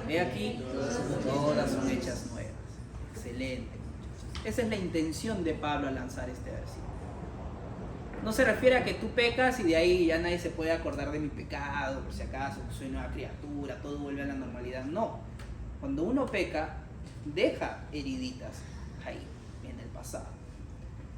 he aquí, todas son hechas nuevas. Excelente. Esa es la intención de Pablo al lanzar este versículo. No se refiere a que tú pecas y de ahí ya nadie se puede acordar de mi pecado, por si acaso, soy nueva criatura, todo vuelve a la normalidad. No. Cuando uno peca, deja heriditas ahí, en el pasado.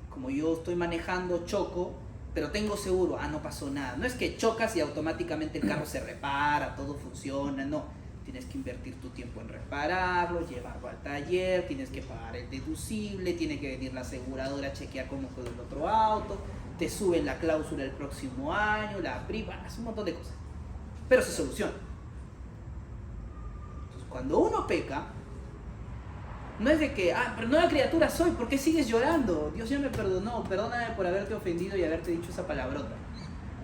Como yo estoy manejando, choco, pero tengo seguro, no pasó nada. No es que chocas y automáticamente el carro se repara, todo funciona, no. Tienes que invertir tu tiempo en repararlo, llevarlo al taller, tienes que pagar el deducible, tiene que venir la aseguradora a chequear cómo quedó el otro auto, te suben la cláusula el próximo año, la prima, es un montón de cosas. Pero se soluciona. Entonces, cuando uno peca, no es de que, pero nueva criatura soy, ¿por qué sigues llorando? Dios ya me perdonó, perdóname por haberte ofendido y haberte dicho esa palabrota.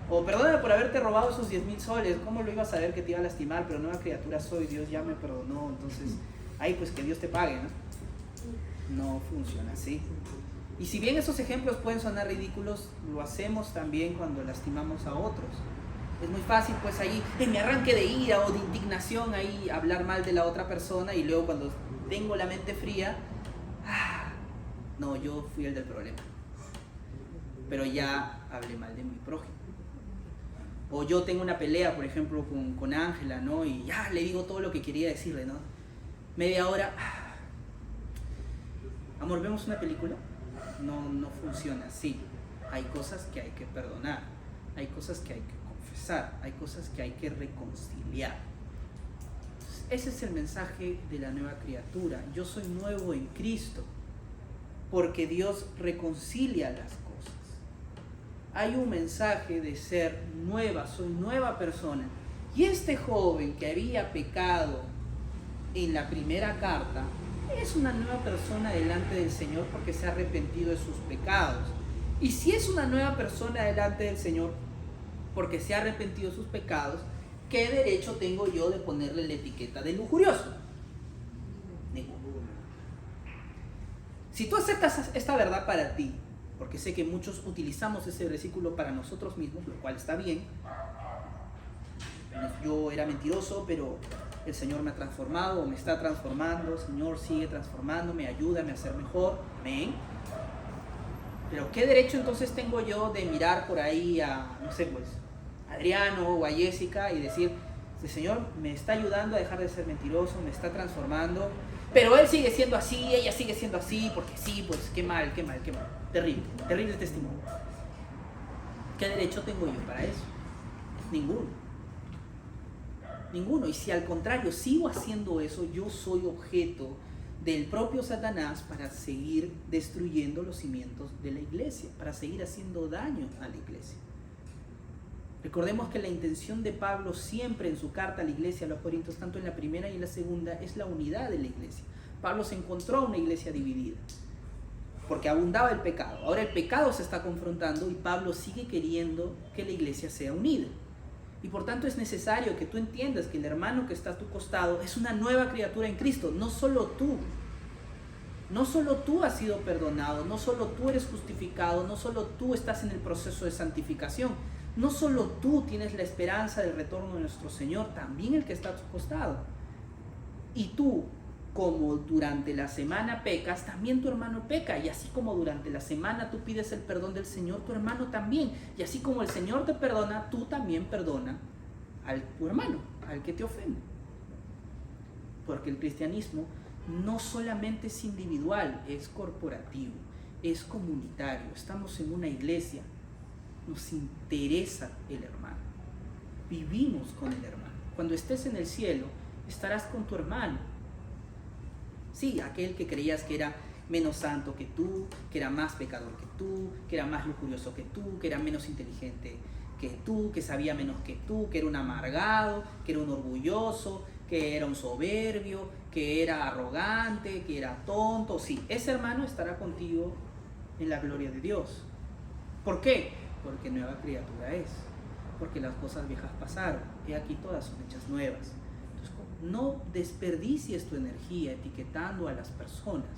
O perdóname por haberte robado esos 10,000 soles, ¿cómo lo iba a saber que te iba a lastimar? Pero nueva criatura soy, Dios ya me perdonó, entonces, ahí pues que Dios te pague, ¿no? No funciona así. Y si bien esos ejemplos pueden sonar ridículos, lo hacemos también cuando lastimamos a otros. Es muy fácil pues ahí, en mi arranque de ira o de indignación, ahí hablar mal de la otra persona y luego cuando tengo la mente fría, no, yo fui el del problema. Pero ya hablé mal de mi prójimo. O yo tengo una pelea, por ejemplo, con Ángela, ¿no? Y ya le digo todo lo que quería decirle, ¿no? Media hora, amor, ¿vemos una película? No funciona así. Hay cosas que hay que perdonar, hay cosas que hay que confesar, hay cosas que hay que reconciliar. Ese es el mensaje de la nueva criatura. Yo soy nuevo en Cristo, porque Dios reconcilia las cosas. Hay un mensaje de ser nueva, soy nueva persona. Y este joven que había pecado en la primera carta, es una nueva persona delante del Señor porque se ha arrepentido de sus pecados. Y si es una nueva persona delante del Señor porque se ha arrepentido de sus pecados, ¿qué derecho tengo yo de ponerle la etiqueta de lujurioso? Ninguno. Si tú aceptas esta verdad para ti, porque sé que muchos utilizamos ese versículo para nosotros mismos, lo cual está bien. Yo era mentiroso, pero el Señor me ha transformado o me está transformando. El Señor sigue transformándome, ayúdame a ser mejor. Amén. Pero ¿qué derecho entonces tengo yo de mirar por ahí a, no sé, pues, a Adriano o a Jessica y decir, el Señor me está ayudando a dejar de ser mentiroso, me está transformando, pero él sigue siendo así, ella sigue siendo así, porque sí, pues qué mal, qué mal, qué mal. Terrible, terrible testimonio. ¿Qué derecho tengo yo para eso? Ninguno. Ninguno. Y si al contrario sigo haciendo eso, yo soy objeto del propio Satanás para seguir destruyendo los cimientos de la iglesia, para seguir haciendo daño a la iglesia. Recordemos que la intención de Pablo siempre en su carta a la iglesia, a los Corintios, tanto en la primera y en la segunda, es la unidad de la iglesia. Pablo se encontró una iglesia dividida porque abundaba el pecado. Ahora el pecado se está confrontando y Pablo sigue queriendo que la iglesia sea unida. Y por tanto es necesario que tú entiendas que el hermano que está a tu costado es una nueva criatura en Cristo. No solo tú has sido perdonado, no solo tú eres justificado, no solo tú estás en el proceso de santificación, no solo tú tienes la esperanza del retorno de nuestro Señor, también el que está a tu costado. Y tú, como durante la semana pecas, también tu hermano peca. Y así como durante la semana tú pides el perdón del Señor, tu hermano también. Y así como el Señor te perdona, tú también perdona a tu hermano, al que te ofende. Porque el cristianismo no solamente es individual, es corporativo, es comunitario. Estamos en una iglesia, nos interesa el hermano, vivimos con el hermano. Cuando estés en el cielo, estarás con tu hermano. Sí, aquel que creías que era menos santo que tú, que era más pecador que tú, que era más lujurioso que tú, que era menos inteligente que tú, que sabía menos que tú, que era un amargado, que era un orgulloso, que era un soberbio, que era arrogante, que era tonto. Sí, ese hermano estará contigo en la gloria de Dios. ¿Por qué? Porque nueva criatura es. Porque las cosas viejas pasaron. Y aquí todas son hechas nuevas. No desperdicies tu energía etiquetando a las personas.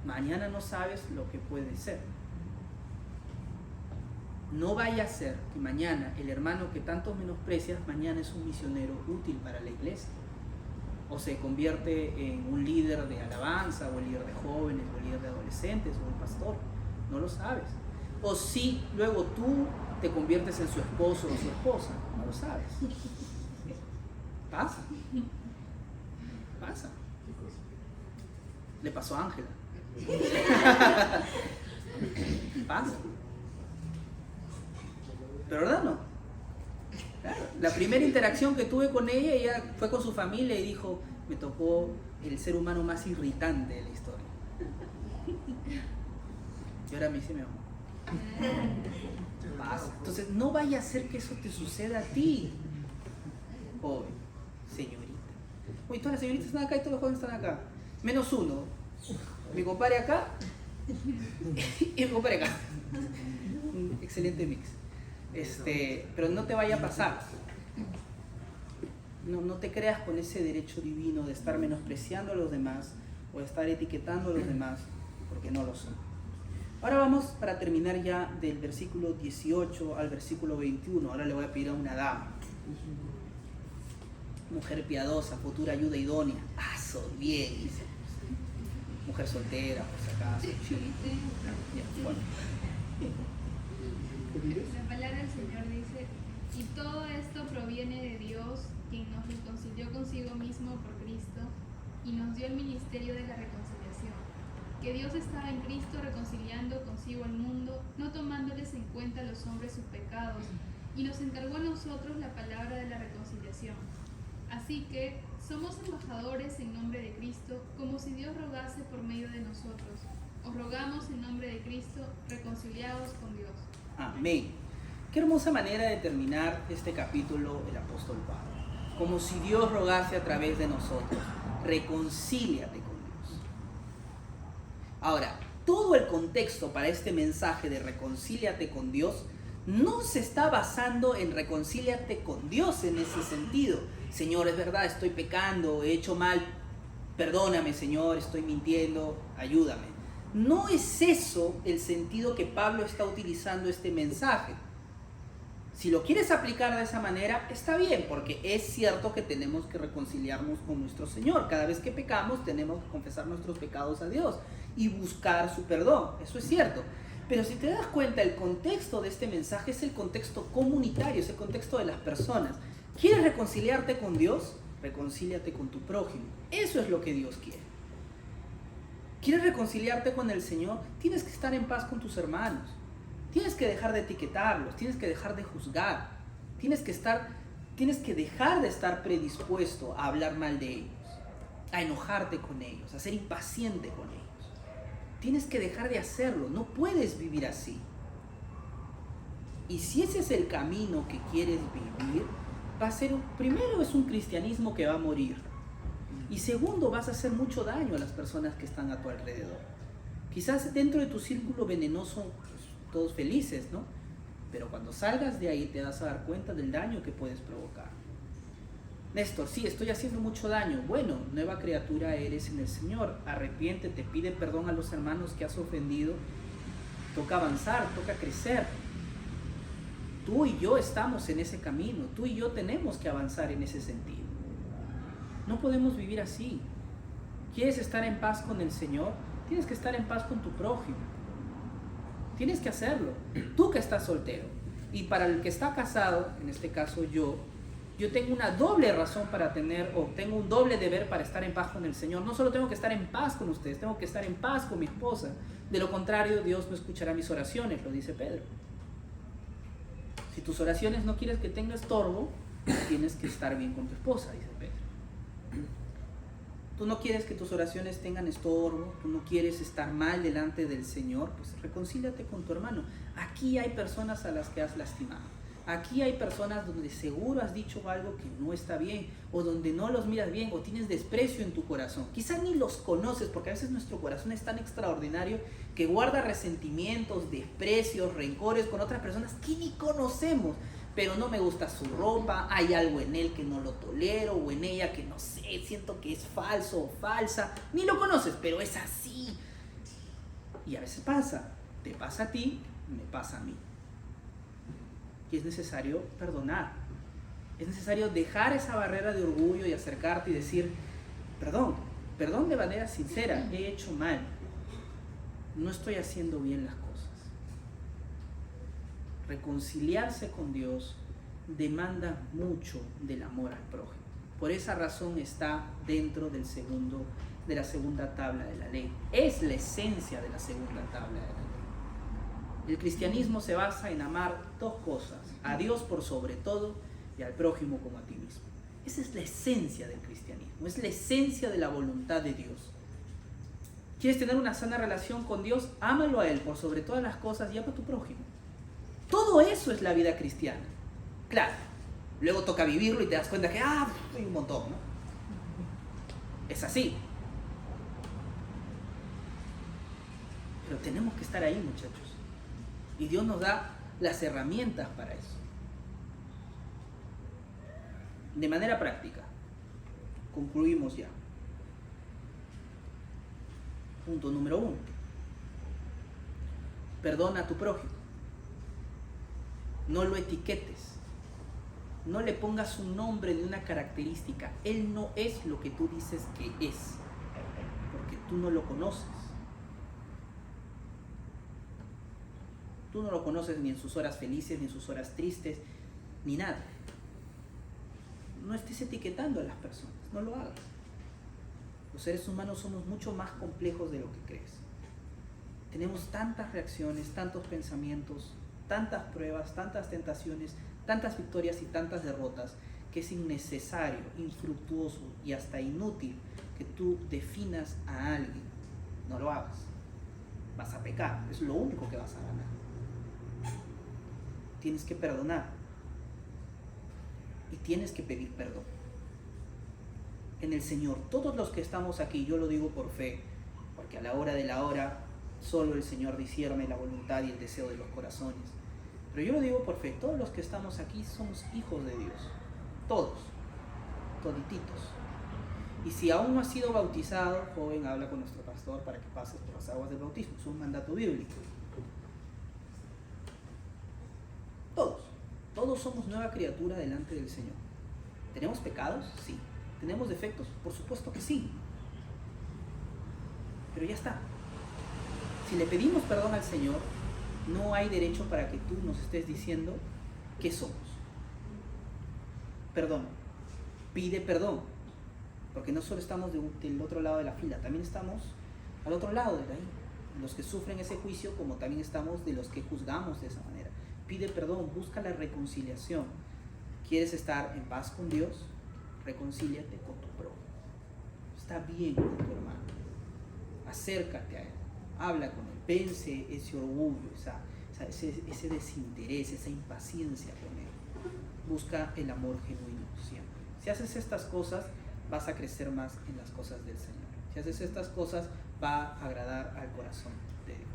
Mañana no sabes lo que puede ser. No vaya a ser que mañana el hermano que tanto menosprecias, mañana es un misionero útil para la iglesia. O se convierte en un líder de alabanza, o el líder de jóvenes, o el líder de adolescentes, o un pastor. No lo sabes. O si luego tú te conviertes en su esposo o su esposa. No lo sabes. Pasa. Pasa. Le pasó a Ángela. Pasa. Pero ¿verdad no? Claro. La primera interacción que tuve con ella fue con su familia y dijo, me tocó el ser humano más irritante de la historia. Y ahora me dice mi amor. Pasa. Entonces no vaya a ser que eso te suceda a ti. Joven, señorita. Uy, todas las señoritas están acá y todos los jóvenes están acá. Menos uno. Mi compadre acá y mi compadre acá. Un excelente mix. Pero no te vaya a pasar. No te creas con ese derecho divino de estar menospreciando a los demás o de estar etiquetando a los demás, porque no lo son. Ahora vamos, para terminar ya, del versículo 18 al versículo 21. Ahora le voy a pedir a una dama. Mujer piadosa, futura ayuda idónea. Ah, soy bien, dice. Mujer soltera, por si acaso. Ya, bueno. La palabra del Señor dice, y todo esto proviene de Dios, quien nos reconcilió consigo mismo por Cristo y nos dio el ministerio de la reconciliación. Que Dios estaba en Cristo reconciliando consigo al mundo, no tomándoles en cuenta a los hombres sus pecados, y nos encargó a nosotros la palabra de la reconciliación. Así que somos embajadores en nombre de Cristo, como si Dios rogase por medio de nosotros. Os rogamos en nombre de Cristo, reconciliados con Dios. Amén. Qué hermosa manera de terminar este capítulo el apóstol Pablo. Como si Dios rogase a través de nosotros. Reconcíliate con Dios. Ahora, todo el contexto para este mensaje de reconcíliate con Dios no se está basando en reconcíliate con Dios en ese sentido. Señor, es verdad, estoy pecando, he hecho mal, perdóname, Señor, estoy mintiendo, ayúdame. No es eso el sentido que Pablo está utilizando este mensaje. Si lo quieres aplicar de esa manera, está bien, porque es cierto que tenemos que reconciliarnos con nuestro Señor. Cada vez que pecamos, tenemos que confesar nuestros pecados a Dios y buscar su perdón. Eso es cierto. Pero si te das cuenta, el contexto de este mensaje es el contexto comunitario, es el contexto de las personas. ¿Quieres reconciliarte con Dios? Reconcíliate con tu prójimo. Eso es lo que Dios quiere. ¿Quieres reconciliarte con el Señor? Tienes que estar en paz con tus hermanos. Tienes que dejar de etiquetarlos, tienes que dejar de juzgar, tienes que dejar de estar predispuesto a hablar mal de ellos, a enojarte con ellos, a ser impaciente con ellos. Tienes que dejar de hacerlo, no puedes vivir así. Y si ese es el camino que quieres vivir, primero es un cristianismo que va a morir. Y segundo, vas a hacer mucho daño a las personas que están a tu alrededor. Quizás dentro de tu círculo venenoso, todos felices, ¿no? Pero cuando salgas de ahí te vas a dar cuenta del daño que puedes provocar. Néstor, sí, estoy haciendo mucho daño. Bueno, nueva criatura eres en el Señor. Arrepiéntete, pide perdón a los hermanos que has ofendido. Toca avanzar, toca crecer. Tú y yo estamos en ese camino. Tú y yo tenemos que avanzar en ese sentido. No podemos vivir así. ¿Quieres estar en paz con el Señor? Tienes que estar en paz con tu prójimo. Tienes que hacerlo. Tú que estás soltero. Y para el que está casado, en este caso yo tengo una doble razón para tengo un doble deber para estar en paz con el Señor. No solo tengo que estar en paz con ustedes, tengo que estar en paz con mi esposa. De lo contrario, Dios no escuchará mis oraciones, lo dice Pedro. Si tus oraciones no quieres que tenga estorbo, tienes que estar bien con tu esposa, dice Pedro. Tú no quieres que tus oraciones tengan estorbo, tú no quieres estar mal delante del Señor, pues reconcíliate con tu hermano. Aquí hay personas a las que has lastimado. Aquí hay personas donde seguro has dicho algo que no está bien, o donde no los miras bien, o tienes desprecio en tu corazón. Quizás ni los conoces, porque a veces nuestro corazón es tan extraordinario que guarda resentimientos, desprecios, rencores con otras personas que ni conocemos. Pero no me gusta su ropa, hay algo en él que no lo tolero, o en ella que no sé, siento que es falso o falsa. Ni lo conoces, pero es así. Y a veces pasa, te pasa a ti, me pasa a mí. Y es necesario perdonar. Es necesario dejar esa barrera de orgullo y acercarte y decir, perdón de manera sincera, he hecho mal. No estoy haciendo bien las cosas. Reconciliarse con Dios demanda mucho del amor al prójimo. Por esa razón está dentro de la segunda tabla de la ley. Es la esencia de la segunda tabla de la ley. El cristianismo se basa en amar dos cosas: a Dios por sobre todo y al prójimo como a ti mismo. Esa es la esencia del cristianismo, es la esencia de la voluntad de Dios. ¿Quieres tener una sana relación con Dios? Ámalo a Él por sobre todas las cosas y ama a tu prójimo. Todo eso es la vida cristiana. Claro, luego toca vivirlo y te das cuenta que, hay un montón, ¿no? Es así. Pero tenemos que estar ahí, muchachos. Y Dios nos da las herramientas para eso. De manera práctica, concluimos ya. Punto número 1. Perdona a tu prójimo. No lo etiquetes. No le pongas un nombre ni una característica. Él no es lo que tú dices que es, porque tú no lo conoces. Tú no lo conoces ni en sus horas felices, ni en sus horas tristes, ni nada. No estés etiquetando a las personas, no lo hagas. Los seres humanos somos mucho más complejos de lo que crees. Tenemos tantas reacciones, tantos pensamientos, tantas pruebas, tantas tentaciones, tantas victorias y tantas derrotas, que es innecesario, infructuoso y hasta inútil que tú definas a alguien. No lo hagas. Vas a pecar, es lo único que vas a ganar. Tienes que perdonar y tienes que pedir perdón. En el Señor, todos los que estamos aquí, yo lo digo por fe, porque a la hora de la hora solo el Señor discierne la voluntad y el deseo de los corazones. Pero yo lo digo por fe, todos los que estamos aquí somos hijos de Dios. Todos, todititos. Y si aún no has sido bautizado, joven, habla con nuestro pastor para que pases por las aguas del bautismo. Es un mandato bíblico. Todos somos nueva criatura delante del Señor. ¿Tenemos pecados? Sí. ¿Tenemos defectos? Por supuesto que sí. Pero ya está. Si le pedimos perdón al Señor, no hay derecho para que tú nos estés diciendo qué somos. Perdón. Pide perdón. Porque no solo estamos del otro lado de la fila, también estamos al otro lado de ahí. Los que sufren ese juicio, como también estamos de los que juzgamos de esa manera. Pide perdón, busca la reconciliación. ¿Quieres estar en paz con Dios? Reconcíliate con tu prójimo. Está bien con tu hermano. Acércate a él. Habla con él. Vence ese orgullo, ese desinterés, esa impaciencia con él. Busca el amor genuino siempre. Si haces estas cosas, vas a crecer más en las cosas del Señor. Si haces estas cosas, va a agradar al corazón de Dios.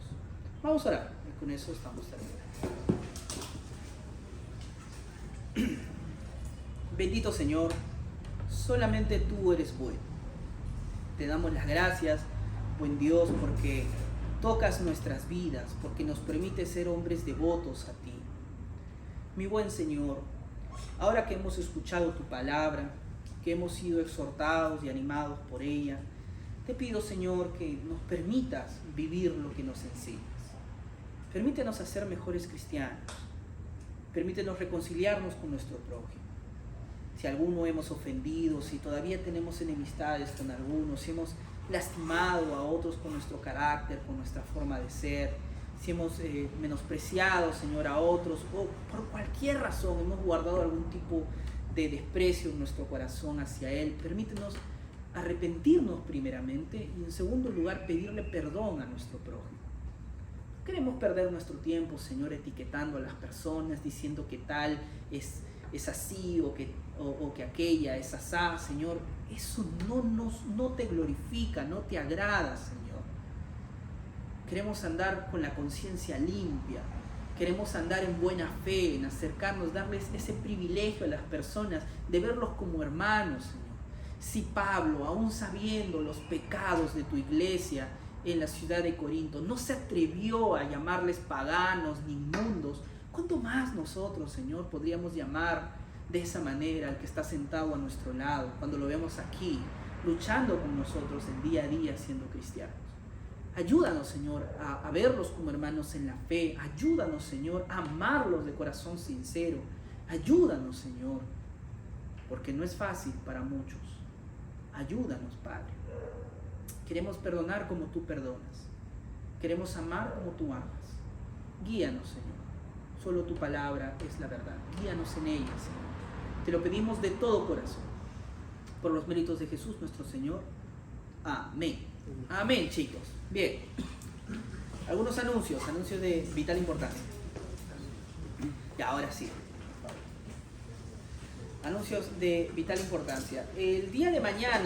Vamos a orar. Y con eso estamos terminando. Bendito Señor, solamente tú eres bueno. Te damos las gracias, buen Dios, porque tocas nuestras vidas, porque nos permites ser hombres devotos a ti. Mi buen Señor, ahora que hemos escuchado tu palabra, que hemos sido exhortados y animados por ella, te pido, Señor, que nos permitas vivir lo que nos enseñas. Permítenos hacer mejores cristianos. Permítenos reconciliarnos con nuestro prójimo. Si alguno hemos ofendido, si todavía tenemos enemistades con algunos, si hemos lastimado a otros con nuestro carácter, con nuestra forma de ser, si hemos menospreciado, Señor, a otros, o por cualquier razón hemos guardado algún tipo de desprecio en nuestro corazón hacia Él, permítenos arrepentirnos primeramente y en segundo lugar pedirle perdón a nuestro prójimo. No queremos perder nuestro tiempo, Señor, etiquetando a las personas, diciendo que tal es así o que aquella es asá, Señor. Eso no te glorifica, no te agrada, Señor. Queremos andar con la conciencia limpia. Queremos andar en buena fe, en acercarnos, darles ese privilegio a las personas de verlos como hermanos, Señor. Si Pablo, aún sabiendo los pecados de tu iglesia en la ciudad de Corinto, no se atrevió a llamarles paganos ni inmundos, ¿cuánto más nosotros, Señor, podríamos llamar de esa manera al que está sentado a nuestro lado, cuando lo vemos aquí, luchando con nosotros el día a día siendo cristianos? Ayúdanos, Señor, a verlos como hermanos en la fe. Ayúdanos, Señor, a amarlos de corazón sincero. Ayúdanos, Señor, porque no es fácil para muchos. Ayúdanos, Padre. Queremos perdonar como tú perdonas. Queremos amar como tú amas. Guíanos, Señor. Solo tu palabra es la verdad. Guíanos en ella, Señor. Te lo pedimos de todo corazón. Por los méritos de Jesús, nuestro Señor. Amén. Amén, chicos. Bien. Algunos anuncios de vital importancia. Y ahora sí. Anuncios de vital importancia. El día de mañana